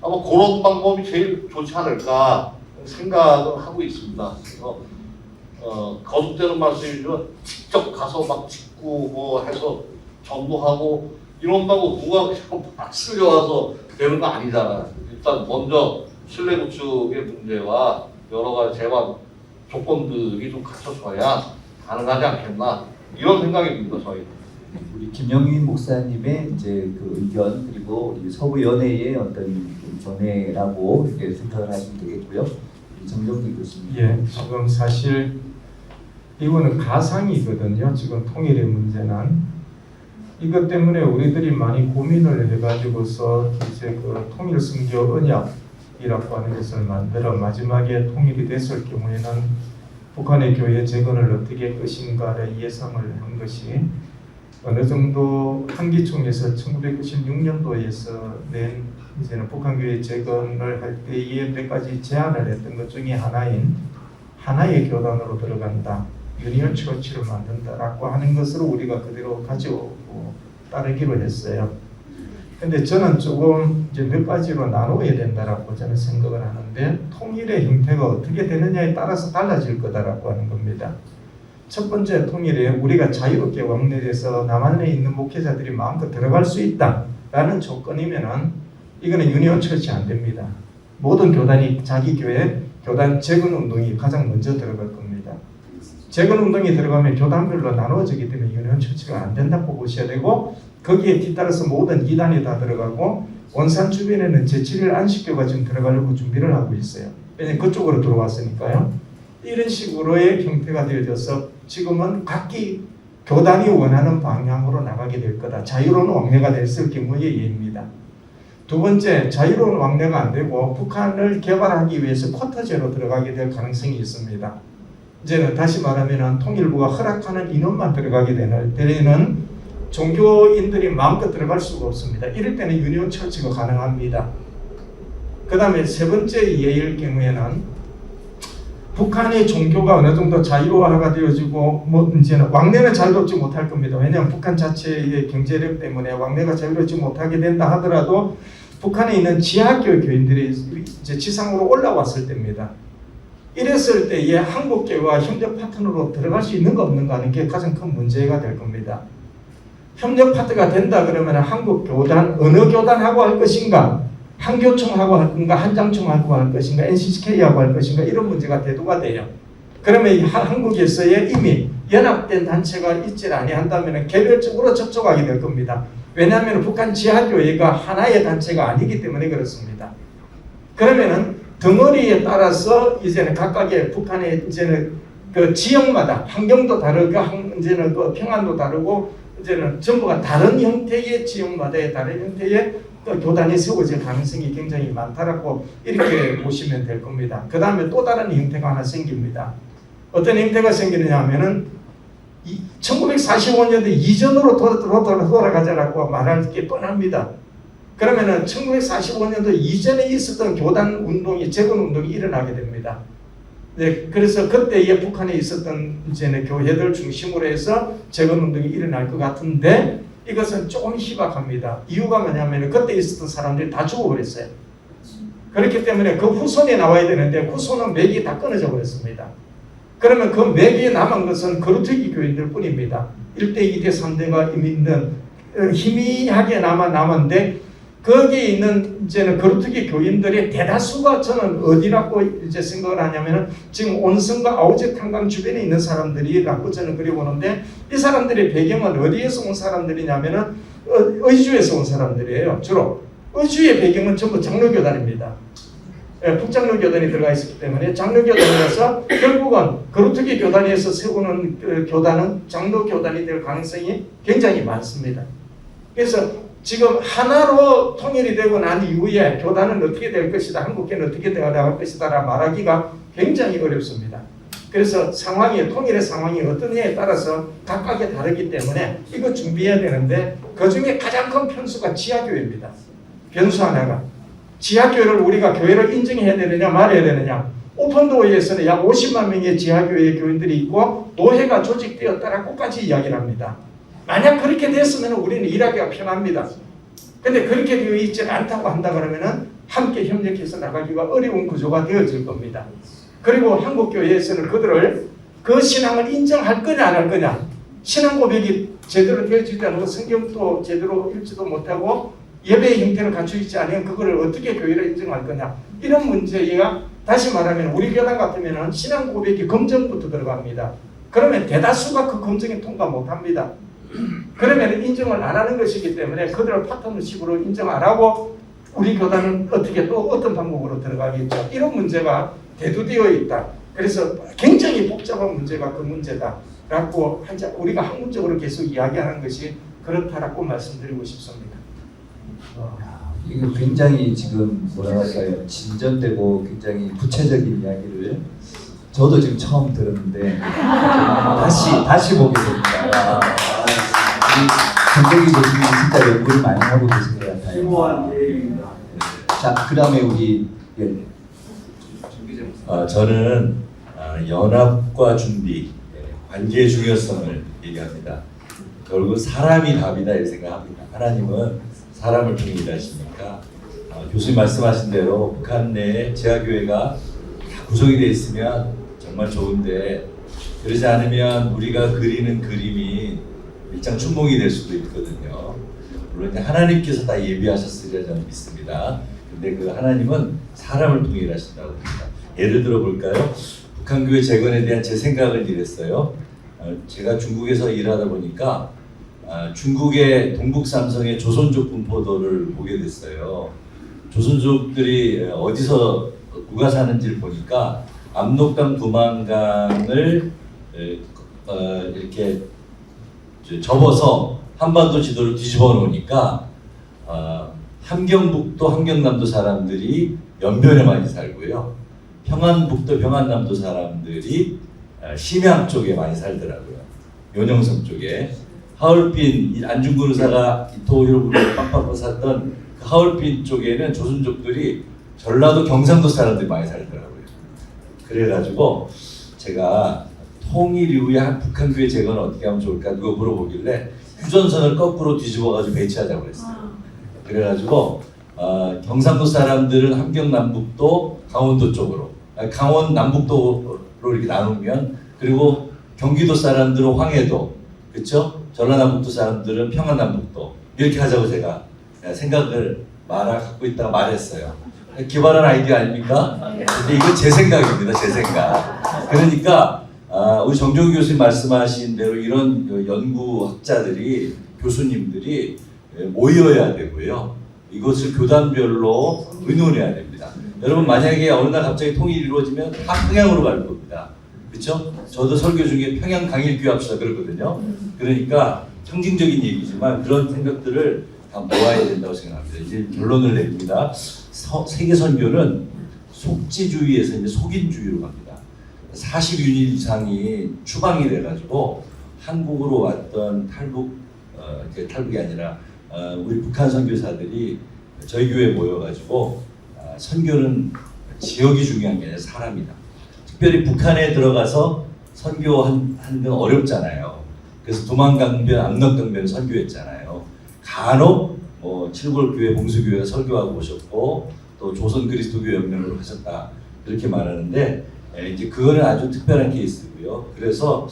Speaker 4: 아마 그런 방법이 제일 좋지 않을까 생각을 하고 있습니다. 그래서 거듭되는 말씀이지만 직접 가서 막 짓고 뭐 해서 전도하고 이런다고 누가 그냥 막 쓸려와서 되는 거 아니잖아요. 일단 먼저 신뢰 구축의 문제와 여러 가지 재반 조건들이 좀 갖춰져야 가능하지 않겠나 이런 생각이 듭니다. 저희는.
Speaker 1: 우리 김영민 목사님의 이제 그 의견 그리고 우리 서구연회의 어떤 견해라고 이렇게 생각을 하시면 되겠고요. 정정기 교수님.
Speaker 3: 예, 지금 사실 이거는 가상이거든요. 지금 통일의 문제는 이것 때문에 우리들이 많이 고민을 해가지고서 이제 그 통일 선교 언약이라고 하는 것을 만들어 마지막에 통일이 됐을 경우에는 북한의 교회 재건을 어떻게 할 것인가를 예상을 한 것이 어느 정도 한기총에서 1996년도에서 낸 이제는 북한 교회 재건을 할 때에 몇 가지 제안을 했던 것 중에 하나인 하나의 교단으로 들어간다. 유니언 처치를 만든다라고 하는 것으로 우리가 그대로 가져오고 따르기로 했어요. 근데 저는 조금 이제 몇 가지로 나누어야 된다라고 저는 생각을 하는데 통일의 형태가 어떻게 되느냐에 따라서 달라질 거다라고 하는 겁니다. 첫 번째 통일에 우리가 자유롭게 왕래해서 남한에 있는 목회자들이 마음껏 들어갈 수 있다라는 조건이면은 이거는 유니온 처치 안 됩니다. 모든 교단이 자기 교회 교단 재건 운동이 가장 먼저 들어갈 겁니다. 재건 운동이 들어가면 교단별로 나누어지기 때문에 유니온 처치가 안 된다고 보셔야 되고 거기에 뒤따라서 모든 이단이 다 들어가고 원산 주변에는 제7일 안식교가 지금 들어가려고 준비를 하고 있어요. 왜냐면 그쪽으로 들어왔으니까요. 이런 식으로의 형태가 되어져서 지금은 각기 교단이 원하는 방향으로 나가게 될 거다. 자유로운 왕래가 됐을 경우의 예입니다. 두 번째, 자유로운 왕래가 안 되고 북한을 개발하기 위해서 쿼터제로 들어가게 될 가능성이 있습니다. 이제는 다시 말하면 통일부가 허락하는 인원만 들어가게 되는 종교인들이 마음껏 들어갈 수가 없습니다. 이럴 때는 유니온 처치가 가능합니다. 그 다음에 세 번째 예일 경우에는 북한의 종교가 어느 정도 자유화가 되어지고 뭐 이제는 왕래는 자유롭지 못할 겁니다. 왜냐하면 북한 자체의 경제력 때문에 왕래가 자유롭지 못하게 된다 하더라도 북한에 있는 지하교 교인들이 이제 지상으로 올라왔을 때입니다. 이랬을 때에 한국교회와 협력 파트너로 들어갈 수 있는가 없는가 하는 게 가장 큰 문제가 될 겁니다. 협력 파트가 된다 그러면 한국 교단 어느 교단하고 할 것인가, 한교총하고 할 건가, 한장총하고 할 것인가, NCCK하고 할 것인가 이런 문제가 대두가 돼요. 그러면 한국에서의 이미 연합된 단체가 있지 아니한다면 개별적으로 접촉하게 될 겁니다. 왜냐하면 북한 지하교회가 하나의 단체가 아니기 때문에 그렇습니다. 그러면은 덩어리에 따라서 이제는 각각의 북한의 이제는 그 지역마다 환경도 다르고 이제는 그 평안도 다르고 이제는 전부가 다른 형태의 지역마다의 다른 형태의 교단이 세워질 가능성이 굉장히 많다라고 이렇게 보시면 될 겁니다. 그 다음에 또 다른 형태가 하나 생깁니다. 어떤 형태가 생기느냐 하면은 1945년도 이전으로 돌아가자라고 말할 게 뻔합니다. 그러면은 1945년도 이전에 있었던 교단 운동이 재건 운동이 일어나게 됩니다. 네, 그래서 그때에 북한에 있었던 이제는 교회들 중심으로 해서 재건 운동이 일어날 것 같은데 이것은 조금 희박합니다. 이유가 뭐냐면 그때 있었던 사람들이 다 죽어버렸어요. 그렇기 때문에 그 후손이 나와야 되는데 후손은 맥이 다 끊어져 버렸습니다. 그러면 그 맥에 남은 것은 거루터기 교인들 뿐입니다. 1대, 2대, 3대가 있는 희미하게 남았는데 거기에 있는 이제는 거루터기 교인들의 대다수가 저는 어디라고 이제 생각을 하냐면은 지금 온성과 아우제 탄강 주변에 있는 사람들이라고 저는 그려 보는데 이 사람들의 배경은 어디에서 온 사람들이냐면은 의주에서 온 사람들이에요. 주로 의주의 배경은 전부 장로교단입니다. 북장로교단이 들어가 있기 때문에 장로교단이라서 결국은 거루터기 교단에서 세우는 그 교단은 장로교단이 될 가능성이 굉장히 많습니다. 그래서 지금 하나로 통일이 되고 난 이후에 교단은 어떻게 될 것이다, 한국교는 어떻게 되어나갈 것이다 라 말하기가 굉장히 어렵습니다. 그래서 상황이, 통일의 상황이 어떤 해에 따라서 각각에 다르기 때문에 이거 준비해야 되는데 그 중에 가장 큰 변수가 지하교회입니다. 변수 하나가 지하교회를 우리가 교회를 인정해야 되느냐 말해야 되느냐. 오픈도어에서는 약 50만 명의 지하교회 교인들이 있고 노회가 조직되었다라고까지 이야기를 합니다. 만약 그렇게 됐으면 우리는 일하기가 편합니다. 근데 그렇게 되어 있지 않다고 한다 그러면은 함께 협력해서 나가기가 어려운 구조가 되어질 겁니다. 그리고 한국교회에서는 그들을 그 신앙을 인정할 거냐 안 할 거냐, 신앙 고백이 제대로 되어지지 않고 성경도 제대로 읽지도 못하고 예배의 형태를 갖추지 않으면 그거를 어떻게 교회를 인정할 거냐, 이런 문제가 다시 말하면 우리 교단 같으면 신앙 고백이 검증부터 들어갑니다. 그러면 대다수가 그 검증에 통과 못합니다. 그러면 인정을 안 하는 것이기 때문에 그들을 파트너십으로 인정 안 하고 우리 교단은 어떻게 또 어떤 방법으로 들어가겠죠. 이런 문제가 대두되어 있다. 그래서 굉장히 복잡한 문제가 그 문제다라고 우리가 학문적으로 계속 이야기하는 것이 그렇다라고 말씀드리고 싶습니다.
Speaker 1: 이거 굉장히 지금 뭐랄까요, 진전되고 굉장히 구체적인 이야기를 저도 지금 처음 들었는데 다시 보게 됩니다. 전정희 교수님이 진짜 연구를 많이 하고 계신 것 같아요.
Speaker 10: 심오한 계획입니다.
Speaker 1: 자, 그 다음에 우리
Speaker 2: 저는 연합과 준비, 관계의 중요성을 얘기합니다. 결국 사람이 답이다 이렇게 생각합니다. 하나님은 사람을 통해 일하시니까 교수님 말씀하신 대로 북한 내에 지하교회가 다 구성이 되어 있으면 정말 좋은데 그러지 않으면 우리가 그리는 그림이 일장 춘몽이 될 수도 있거든요. 물론 하나님께서 다 예비하셨으리라 저는 믿습니다. 근데 그 하나님은 사람을 통해 일하신다고 합니다. 예를 들어 볼까요? 북한교회 재건에 대한 제 생각을 이랬어요. 제가 중국에서 일하다 보니까 중국의 동북삼성의 조선족 분포도를 보게 됐어요. 조선족들이 어디서 누가 사는지를 보니까 압록강, 두만강을 이렇게 접어서 한반도 지도를 뒤집어 놓으니까 함경북도, 함경남도 사람들이 연변에 많이 살고요. 평안북도, 평안남도 사람들이 심양 쪽에 많이 살더라고요. 요령성 쪽에. 하얼빈, 안중근 의사가 이토-히로부미를 빡빡 샀던 그 하얼빈 쪽에는 조선족들이 전라도, 경상도 사람들이 많이 살더라고요. 그래가지고 제가 통일 이후에 북한 교회 재건을 어떻게 하면 좋을까 누가 물어보길래 휴전선을 거꾸로 뒤집어가지고 배치하자고 그랬어요. 그래가지고 경상도 사람들은 함경 남북도, 강원도 쪽으로, 강원 남북도로 이렇게 나누면, 그리고 경기도 사람들은 황해도, 그렇죠? 전라남북도 사람들은 평안남북도, 이렇게 하자고 제가 생각을 갖고 있다가 말했어요. 기발한 아이디어 아닙니까? 근데 이건 제 생각입니다. 제 생각. 그러니까 우리 정종희 교수님 말씀하신 대로 이런 연구학자들이, 교수님들이 모여야 되고요. 이것을 교단별로 의논해야 됩니다. 여러분, 만약에 어느 날 갑자기 통일이 이루어지면 다 평양으로 갈 겁니다. 그렇죠? 저도 설교 중에 평양 강일 교합시다 그러거든요. 그러니까 상징적인 얘기지만 그런 생각들을 다 모아야 된다고 생각합니다. 이제 결론을 냅니다. 세계 선교는 속지주의에서 이제 속인주의로 갑니다. 40유닛 이상이 추방이 돼가지고 한국으로 왔던 탈북이 아니라 우리 북한 선교사들이 저희 교회에 모여가지고 선교는 지역이 중요한 게 아니라 사람이다. 특별히 북한에 들어가서 선교하는 건 어렵잖아요. 그래서 두만강변, 압록강변 선교했잖아요. 간혹 칠골교회, 봉수교회가 설교하고 오셨고 또 조선 그리스도교 연맹으로 하셨다, 그렇게 말하는데 이제 그거는 아주 특별한 케이스고요. 거죠. 그래서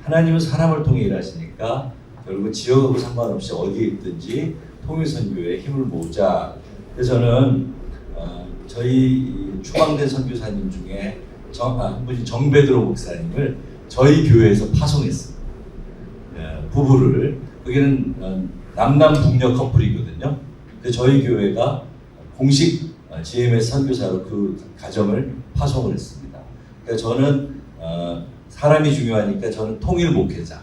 Speaker 2: 하나님은 사람을 통해 일하시니까 결국 지역하고 상관없이 어디에 있든지 통일선교에 힘을 모으자. 그래서 저는 저희 추방된 선교사님 중에 한 분이 정베드로 목사님을 저희 교회에서 파송했습니다. 부부를. 거기는 남남 북녀 커플이거든요. 그래서 저희 교회가 공식 GMS 선교사로 그 가정을 파송을 했습니다. 그러니까 저는 사람이 중요하니까 저는 통일 목회자,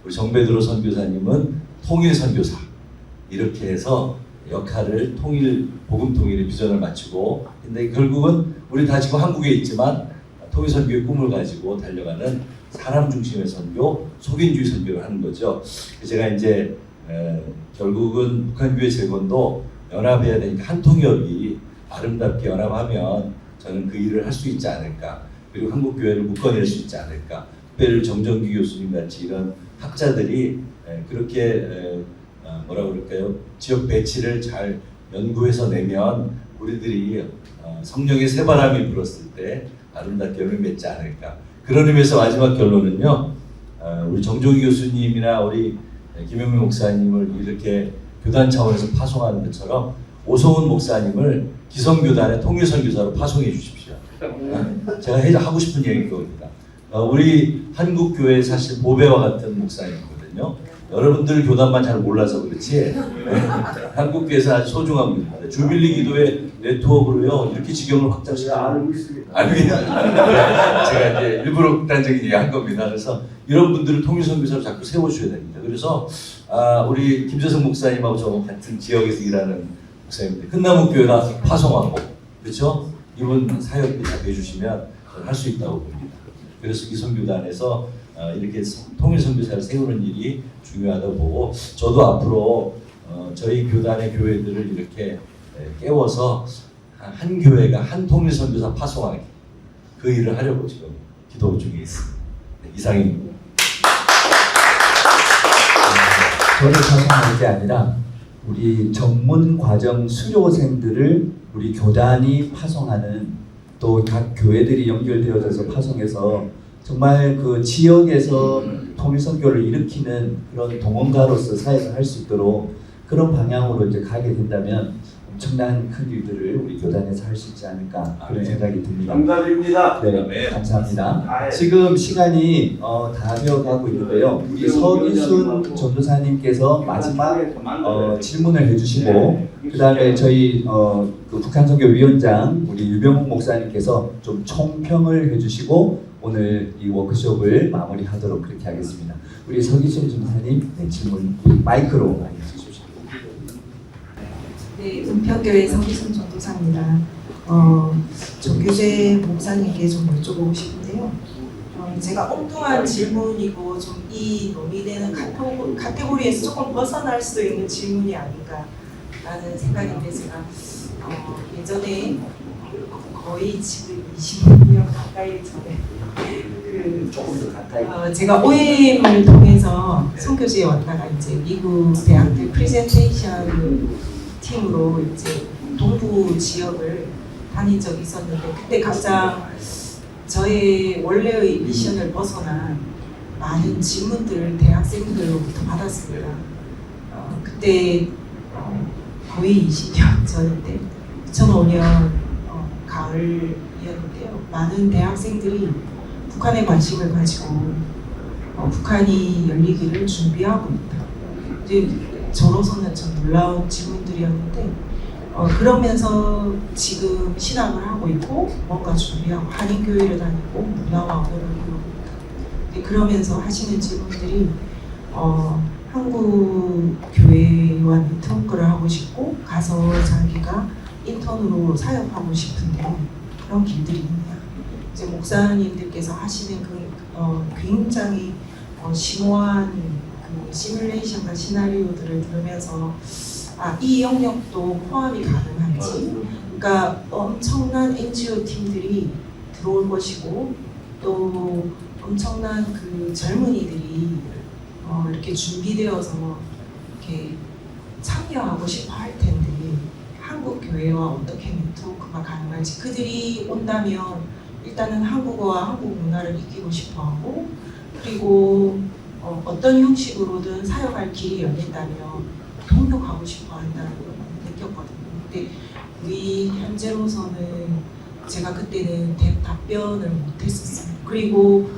Speaker 2: 우리 정베드로 선교사님은 통일 선교사, 이렇게 해서 역할을 복음 통일의 비전을 맞추고, 근데 결국은 우리 다 지금 한국에 있지만 통일 선교의 꿈을 가지고 달려가는 사람 중심의 선교, 속인주의 선교를 하는 거죠. 제가 이제 결국은 북한교회 재건도 연합해야 되니까 한통협이 아름답게 연합하면 저는 그 일을 할 수 있지 않을까. 그리고 한국교회를 묶어낼 수 있지 않을까. 특별히 정정기 교수님 같이 이런 학자들이 그렇게 뭐라 그럴까요? 지역 배치를 잘 연구해서 내면 우리들이 성령의 새바람이 불었을 때 아름답게 열매 맺지 않을까. 그런 의미에서 마지막 결론은요. 우리 정정기 교수님이나 우리 김영민 목사님을 이렇게 교단 차원에서 파송하는 것처럼 오성훈 목사님을 기성교단의 통일선교사로 파송해 주십시오. 제가 하고 싶은 얘기인 겁니다. 우리 한국교회 사실 보배와 같은 목사님이거든요. 여러분들 교단만 잘 몰라서 그렇지 한국교회에서 아주 소중한 분입니다. 주빌리 기도회 네트워크로요 이렇게 지경을 확장시키고 알고 있습니다. 제가 이제 일부러 극단적인 얘기 한 겁니다. 그래서 이런 분들을 통일선교사로 자꾸 세워주셔야 됩니다. 그래서 우리 김재성 목사님하고 저 같은 지역에서 일하는 목사님들 끝나무교회나 파송하고 그렇죠? 이분 사역비 다 해주시면 할 수 있다고 봅니다. 그래서 기성교단에서 이렇게 통일선교사를 세우는 일이 중요하다고 보고 저도 앞으로 저희 교단의 교회들을 이렇게 깨워서 한 교회가 한 통일선교사 파송하기 그 일을 하려고 지금 기도 중에 있습니다. 네, 이상입니다.
Speaker 1: 저를 파송하는 게 아니라 우리 전문 과정 수료생들을 우리 교단이 파송하는 또 각 교회들이 연결되어져서 파송해서 정말 그 지역에서 통일선교를 일으키는 그런 동원가로서 사역을 할 수 있도록 그런 방향으로 이제 가게 된다면 엄청난 큰 일들을 우리 교단에서 할 수 있지 않을까 그런 생각이 듭니다.
Speaker 10: 감사드립니다.
Speaker 1: 네, 감사합니다. 지금 시간이 다 되어가고 있는데요. 우리 서기순 전도사님께서 마지막 질문을 해주시고 그 다음에 저희 그 북한선교위원장 우리 유병욱 목사님께서 좀 총평을 해주시고 오늘 이 워크숍을 마무리하도록 그렇게 하겠습니다. 우리 서기순 전도사님 질문 마이크로 해주십시오.
Speaker 13: 네, 은평교회 서기순 전도사입니다. 정규재 목사님께 좀 여쭤보고 싶은데요. 제가 엉뚱한 질문이고 좀 이 논의되는 카테고리에서 조금 벗어날 수도 있는 질문이 아닌가라는 생각인데 제가 예전에 거의 지금 20년 가까이 전에
Speaker 1: 조금 더 가까이
Speaker 13: 제가 OM을 통해서 선교지에 왔다가 이제 미국 대학교 프레젠테이션 팀으로 이제 동부 지역을 다닌 적이 있었는데 그때 가장 저의 원래의 미션을 벗어난 많은 질문들을 대학생들로부터 받았습니다. 그때 거의 20년 전인데 2005년 가을이었는데요. 많은 대학생들이 북한에 관심을 가지고 북한이 열리기를 준비하고 있다. 이제 저로서는 좀 놀라운 질문들이었는데 그러면서 지금 신학을 하고 있고 뭔가 준비하고 한인교회를 다니고 문화와 언어를 배우고 있다. 그러면서 하시는 질문들이 한국 교회와 네트워크를 하고 싶고 가서 자기가 인턴으로 사역하고 싶은데 그런 길들이 있냐. 이제 목사님들께서 하시는 굉장히 심오한 시뮬레이션과 시나리오들을 들으면서 이 영역도 포함이 가능한지, 그러니까 엄청난 NGO 팀들이 들어올 것이고 또 엄청난 그 젊은이들이 이렇게 준비되어서 이렇게 참여하고 싶어 할 텐데 한국 교회와 어떻게 네트워크가 가능할지, 그들이 온다면 일단은 한국어와 한국 문화를 익히고 싶어하고 그리고 어떤 형식으로든 사역할 길이 열린다면 통역하고 싶어한다는 걸 느꼈거든요. 근데 우리 현재로서는 제가 그때는 답변을 못했었어요. 그리고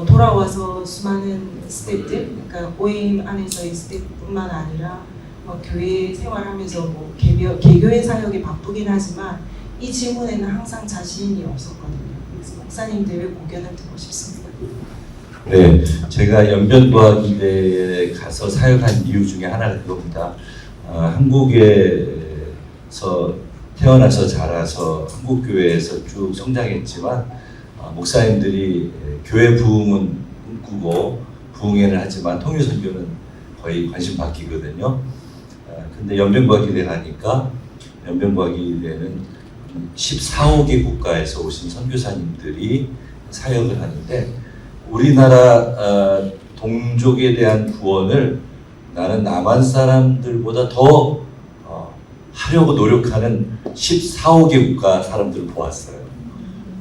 Speaker 13: 돌아와서 수많은 스태프들, 그러니까 OM 안에서의 스태프뿐만 아니라 교회 생활하면서 뭐 개교회 사역에 바쁘긴 하지만 이 질문에는 항상 자신이 없었거든요. 그래서 목사님들의 고견을 듣고 싶습니다.
Speaker 2: 네, 제가 연변과학인대에 가서 사역한 이유 중에 하나가 그겁니다. 한국에서 태어나서 자라서 한국 교회에서 쭉 성장했지만 목사님들이 교회 부흥은 꿈꾸고 부흥회를 하지만 통일 선교는 거의 관심 바뀌거든요. 근데 연변과학인대 가니까 연변과학인대는 14억의 국가에서 오신 선교사님들이 사역을 하는데 우리나라 동족에 대한 구원을 나는 남한 사람들보다 더 하려고 노력하는 14억의 국가 사람들을 보았어요.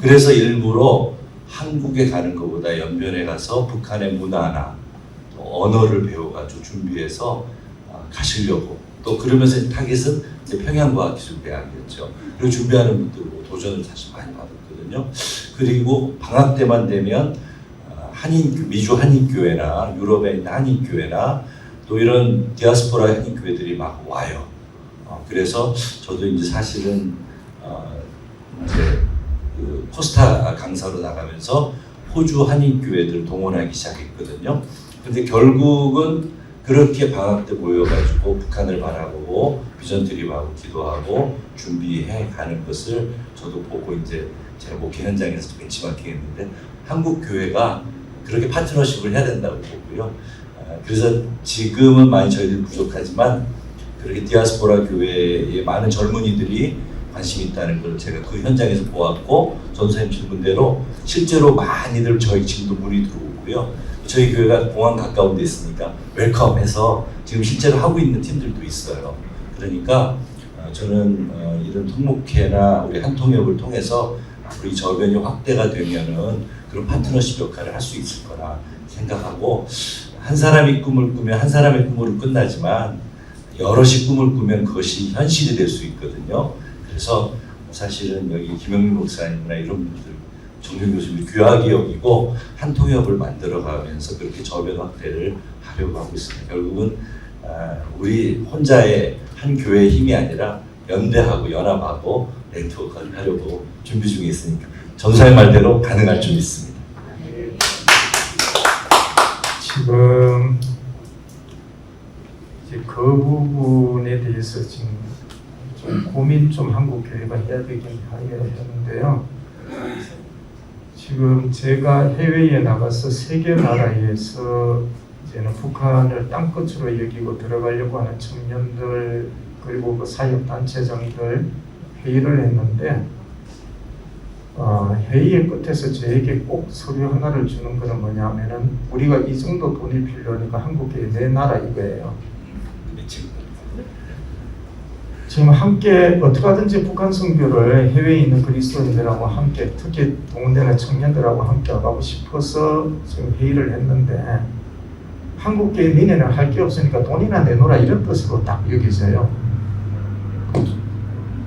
Speaker 2: 그래서 일부러 한국에 가는 것보다 연변에 가서 북한의 문화나 언어를 배워가지고 준비해서 가시려고 또 그러면서 타깃은 이제 평양과학기술대학이었죠. 그리고 준비하는 분들고 도전을 사실 많이 받았거든요. 그리고 방학 때만 되면 미주 한인교회나 유럽에 있는 한인교회나 또 이런 디아스포라 한인교회들이 막 와요. 그래서 저도 이제 사실은 이제 그 코스타 강사로 나가면서 호주 한인교회들 동원하기 시작했거든요. 근데 결국은 그렇게 방학 때 모여가지고 북한을 바라보고 비전 트립하고 기도하고 준비해 가는 것을 저도 보고 이제 제가 목회 현장에서 벤치마킹 했는데 한국 교회가 그렇게 파트너십을 해야 된다고 보고요. 그래서 지금은 많이 저희들 부족하지만 그렇게 디아스포라 교회에 많은 젊은이들이 관심이 있다는 걸 제가 그 현장에서 보았고 전사님 질문대로 실제로 많이들 저희 지금도 문의 들어오고요. 저희 교회가 공항 가까운 데 있으니까 웰컴해서 지금 실제로 하고 있는 팀들도 있어요. 그러니까 저는 이런 통목회나 우리 한통역을 통해서 우리 저변이 확대가 되면은 그런 파트너십 역할을 할 수 있을 거라 생각하고 한 사람이 꿈을 꾸면 한 사람의 꿈으로 끝나지만 여럿이 꿈을 꾸면 그것이 현실이 될 수 있거든요. 그래서 사실은 여기 김영민 목사님이나 이런 분들 정경 교수님이 귀하게 여기고 한통역을 만들어가면서 그렇게 저변 확대를 하려고 하고 있습니다. 결국은 우리 혼자의 한 교회의 힘이 아니라 연대하고 연합하고 네트워크를 하려고 준비 중에 있으니까 전사의 말대로 가능할 줄 믿습니다.
Speaker 3: 지금 이제 그 부분에 대해서 지금 좀 고민 좀 한국 교회가 해야 되긴 하는데요. 지금 제가 해외에 나가서 세계 나라에서 이제는 북한을 땅끝으로 여기고 들어가려고 하는 청년들 그리고 그 사역 단체장들 회의를 했는데 회의의 끝에서 저에게 꼭 서류 하나를 주는 것은 뭐냐면은 우리가 이 정도 돈이 필요하니까 한국에 내 나라 이거예요. 지금 함께 어떻게 하든지 북한 선교를 해외에 있는 그리스도인들하고 함께 특히 동원되는 청년들하고 함께 하고 싶어서 지금 회의를 했는데 한국계 니네는 할 게 없으니까 돈이나 내놓으라 이런 뜻으로 딱 여기서요.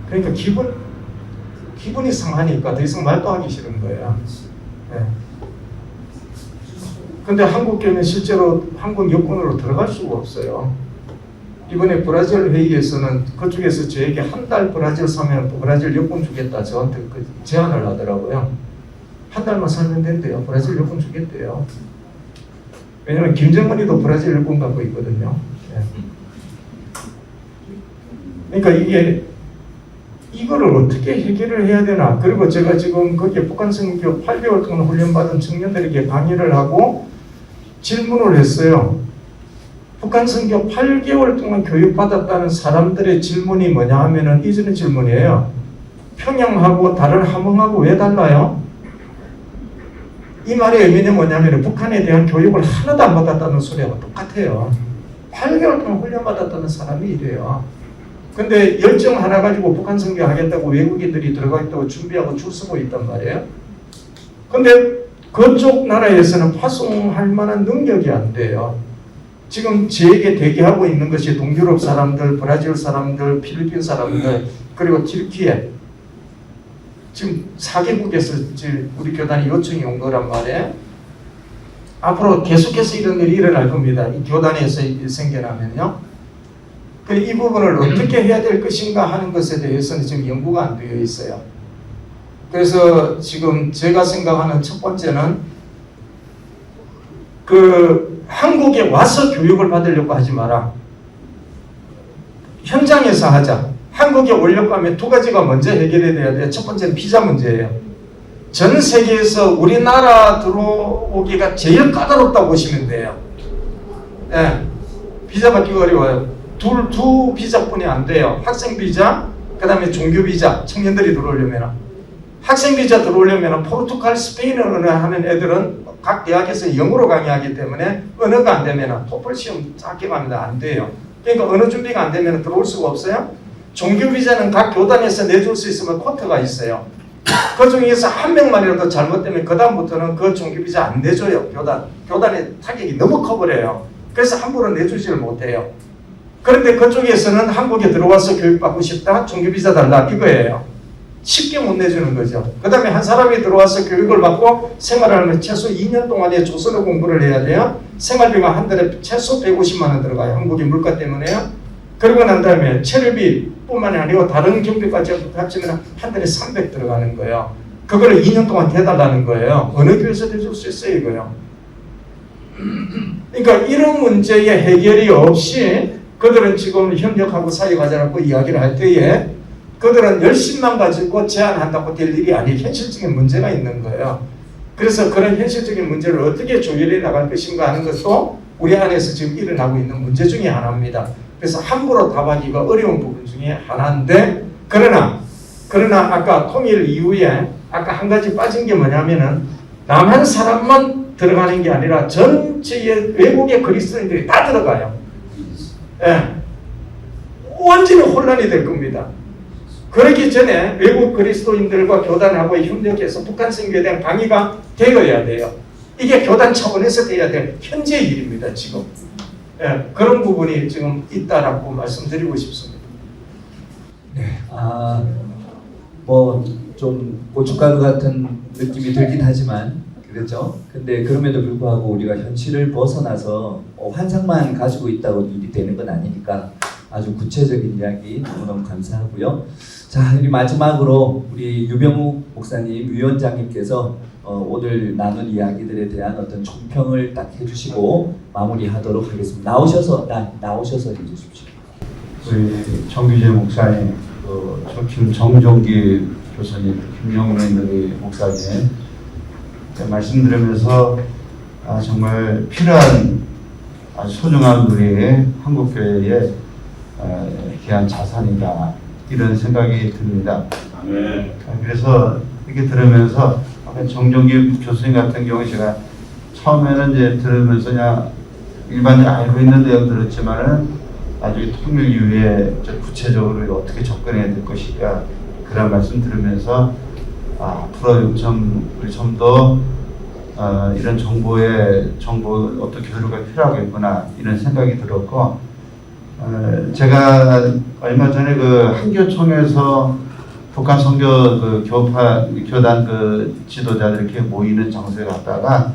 Speaker 3: 그러니까 기분이 상하니까 더 이상 말도 하기 싫은 거예요. 네. 근데 한국교회는 실제로 한국 여권으로 들어갈 수가 없어요. 이번에 브라질 회의에서는 그쪽에서 저에게 한 달 브라질 사면 브라질 여권 주겠다 저한테 그 제안을 하더라고요. 한 달만 살면 된대요. 브라질 여권 주겠대요. 왜냐면 김정은이도 브라질 여권 갖고 있거든요. 네. 그러니까 이거를 어떻게 해결을 해야 되나. 그리고 제가 지금 거기에 북한 선교 8개월 동안 훈련받은 청년들에게 강의를 하고 질문을 했어요. 북한 선교 8개월 동안 교육받았다는 사람들의 질문이 뭐냐 하면은 이전의 질문이에요. 평양하고 다른 함흥하고 왜 달라요? 이 말의 의미는 뭐냐면 북한에 대한 교육을 하나도 안 받았다는 소리하고 똑같아요. 8개월 동안 훈련받았다는 사람이 이래요. 근데 열정 하나 가지고 북한 선교 하겠다고 외국인들이 들어가겠다고 준비하고 줄 서고 있단 말이에요. 근데 그쪽 나라에서는 파송할 만한 능력이 안 돼요. 지금 저에게 대기하고 있는 것이 동유럽 사람들, 브라질 사람들, 필리핀 사람들, 그리고 튀르키예. 지금 4개국에서 우리 교단이 요청이 온 거란 말이에요. 앞으로 계속해서 이런 일이 일어날 겁니다. 이 교단에서 생겨나면요. 이 부분을 어떻게 해야 될 것인가 하는 것에 대해서는 지금 연구가 안 되어 있어요. 그래서 지금 제가 생각하는 첫 번째는 한국에 와서 교육을 받으려고 하지 마라. 현장에서 하자. 한국에 오려고 하면 두 가지가 먼저 해결해야 돼요. 첫 번째는 비자 문제예요. 전 세계에서 우리나라 들어오기가 제일 까다롭다고 보시면 돼요. 네. 비자 받기가 어려워요. 두 비자뿐이 안 돼요. 학생 비자, 그 다음에 종교 비자, 청년들이 들어오려면. 학생 비자 들어오려면 포르투갈, 스페인어 언어 하는 애들은 각 대학에서 영어로 강의하기 때문에 언어가 안 되면 토플 시험 짧게 갑니다. 안 돼요. 그러니까 언어 준비가 안 되면 들어올 수가 없어요. 종교 비자는 각 교단에서 내줄 수 있으면 쿼터가 있어요. 그 중에서 한 명만이라도 잘못되면 그 다음부터는 그 종교 비자 안 내줘요. 교단의 타격이 너무 커버려요. 그래서 함부로 내주지를 못해요. 그런데 그쪽에서는 한국에 들어와서 교육받고 싶다, 종교 비자 달라 이거예요. 쉽게 못 내주는 거죠. 그 다음에 한 사람이 들어와서 교육을 받고 생활을 하면 최소 2년 동안의 조선어 공부를 해야 돼요. 생활비가 한 달에 최소 150만 원 들어가요. 한국의 물가 때문에요. 그러고 난 다음에 체류비 뿐만이 아니고 다른 경비까지 합치면 한 달에 300 들어가는 거예요. 그거를 2년 동안 해달라는 거예요. 어느 교회에서 해줄 수 있어요, 이거요. 그러니까 이런 문제의 해결이 없이 그들은 지금 협력하고 사회가자라고 이야기를 할 때에 그들은 열심만 가지고 제안한다고 될 일이 아닌 현실적인 문제가 있는 거예요. 그래서 그런 현실적인 문제를 어떻게 조율해 나갈 것인가 하는 것도 우리 안에서 지금 일어나고 있는 문제 중에 하나입니다. 그래서 함부로 답하기가 어려운 부분 중에 하나인데 그러나 아까 통일 이후에 아까 한 가지 빠진 게 뭐냐면은 남한 사람만 들어가는 게 아니라 전체의 외국의 그리스도인들이 다 들어가요. 예. 완전히 혼란이 될 겁니다. 그러기 전에 외국 그리스도인들과 교단하고 협력해서 북한 선교에 대한 강의가 되어야 돼요. 이게 교단 차원에서 돼야 될 현재의 일입니다. 지금. 예, 그런 부분이 지금 있다라고 말씀드리고 싶습니다.
Speaker 1: 네, 뭐 좀 고춧가루 같은 느낌이 들긴 하지만 그렇죠. 근데 그럼에도 불구하고 우리가 현실을 벗어나서 환상만 가지고 있다고 일이 되는 건 아니니까 아주 구체적인 이야기 너무너무 감사하고요. 자, 우리 마지막으로 우리 유병욱 목사님, 위원장님께서 오늘 나눈 이야기들에 대한 어떤 총평을 딱 해주시고 마무리하도록 하겠습니다. 나오셔서 해주십시오.
Speaker 14: 우리 정규재 목사님, 정종기 교수님, 김영래 목사님 말씀 들으면서 정말 필요한 아주 소중한 우리 한국교회의 귀한 자산이다 이런 생각이 듭니다.
Speaker 10: 아멘.
Speaker 14: 그래서 이렇게 들으면서 정종기 교수님 같은 경우 제가 처음에는 이제 들으면서 그냥 일반적으로 알고 있는 내용 들었지만은 나중에 통일 이후에 구체적으로 어떻게 접근해야 될 것인가 그런 말씀 들으면서 앞으로 우리 좀 더 이런 정보 어떤 교류가 필요하겠구나 이런 생각이 들었고 제가 얼마 전에 그 한교총에서 북한 선교 교단 지도자들 이렇게 모이는 장소에 갔다가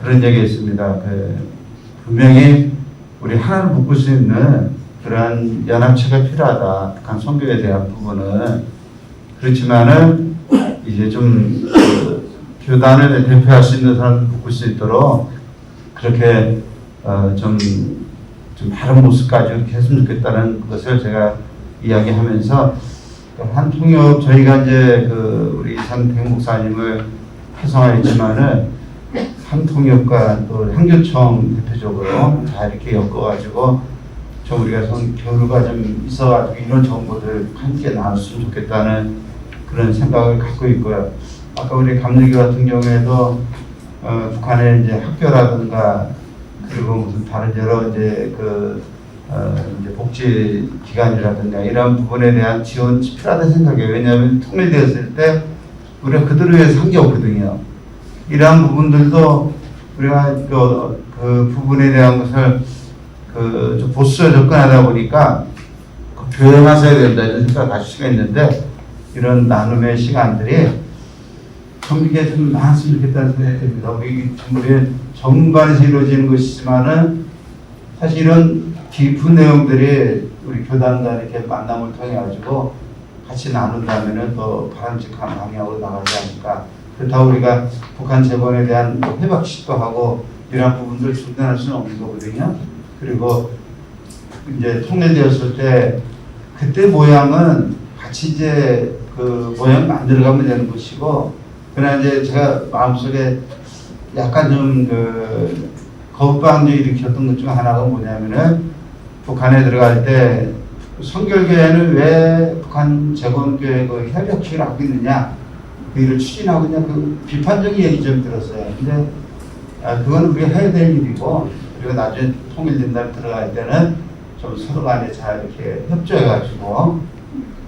Speaker 14: 그런 얘기 있습니다. 분명히 우리 하나를 묶을 수 있는 그러한 연합체가 필요하다. 북한 선교에 대한 부분은 그렇지만은 이제 좀 교단을 대표할 수 있는 사람을 묶을 수 있도록 그렇게 좀 다른 모습까지 이렇게 했으면 좋겠다는 것을 제가 이야기하면서 한통협 저희가 이제 우리 이상택 목사님을 활성화했지만은 한통협과 또 한교총 대표적으로 다 이렇게 엮어가지고 좀 우리가 교류가 좀 있어가지고 이런 정보들 함께 나눴으면 좋겠다는 그런 생각을 갖고 있고요. 아까 우리 감리교 같은 경우에도 북한의 이제 학교라든가 그리고 무슨 다른 여러 이제 이제 복지 기관이라든가 이런 부분에 대한 지원이 필요하다 생각해요. 왜냐하면 통일되었을 때 우리가 그들을 위해서 한 게 없거든요. 이러한 부분들도 우리가 그 부분에 대한 것을 좀 보수적으로 접근하다 보니까 교양하셔야 된다 이런 생각을 가질 수가 있는데 이런 나눔의 시간들이 좀 이게 좀 많았으면 좋겠다는 생각이 듭니다. 우리 전문반에서 이루어지는 것이지만은 사실 이런 깊은 내용들이 우리 교단 간 이렇게 만남을 통해 가지고 같이 나눈다면은 더 바람직한 방향으로 나가지 않을까. 그렇다고 우리가 북한 재건에 대한 회박식도 하고 이런 부분들을 중단할 수는 없는 거거든요. 그리고 이제 통일되었을 때 그때 모양은 같이 이제 그 모양 만들어가면 되는 것이고, 그러나 이제 제가 마음속에 약간 좀 그 거부감을 일으켰던 것 중 하나가 뭐냐면은 북한에 들어갈 때 성결교회는 왜 북한 재건교회 그 협력식을 하고 있느냐, 그 일을 추진하고 있냐, 그 비판적인 얘기 좀 들었어요. 근데 그건 우리가 해야 될 일이고, 그리고 나중에 통일된다 들어갈 때는 좀 서로 간에 잘 이렇게 협조해가지고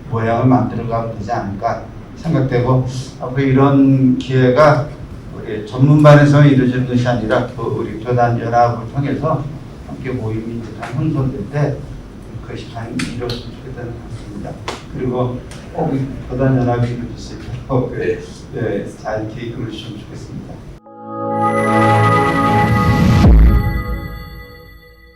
Speaker 14: 모양을 만들어가면 되지 않을까 생각되고, 앞으로 이런 기회가 우리 전문반에서 이루어지는 것이 아니라 우리 교단 연합을 통해서 함께 모임이 형성될 때 그것이 가능히 이루어졌으면 좋겠다는 것 같습니다. 그리고 꼭 교단 연합이 이루어졌을 때 잘 이렇게 이끌어 주시면 좋겠습니다.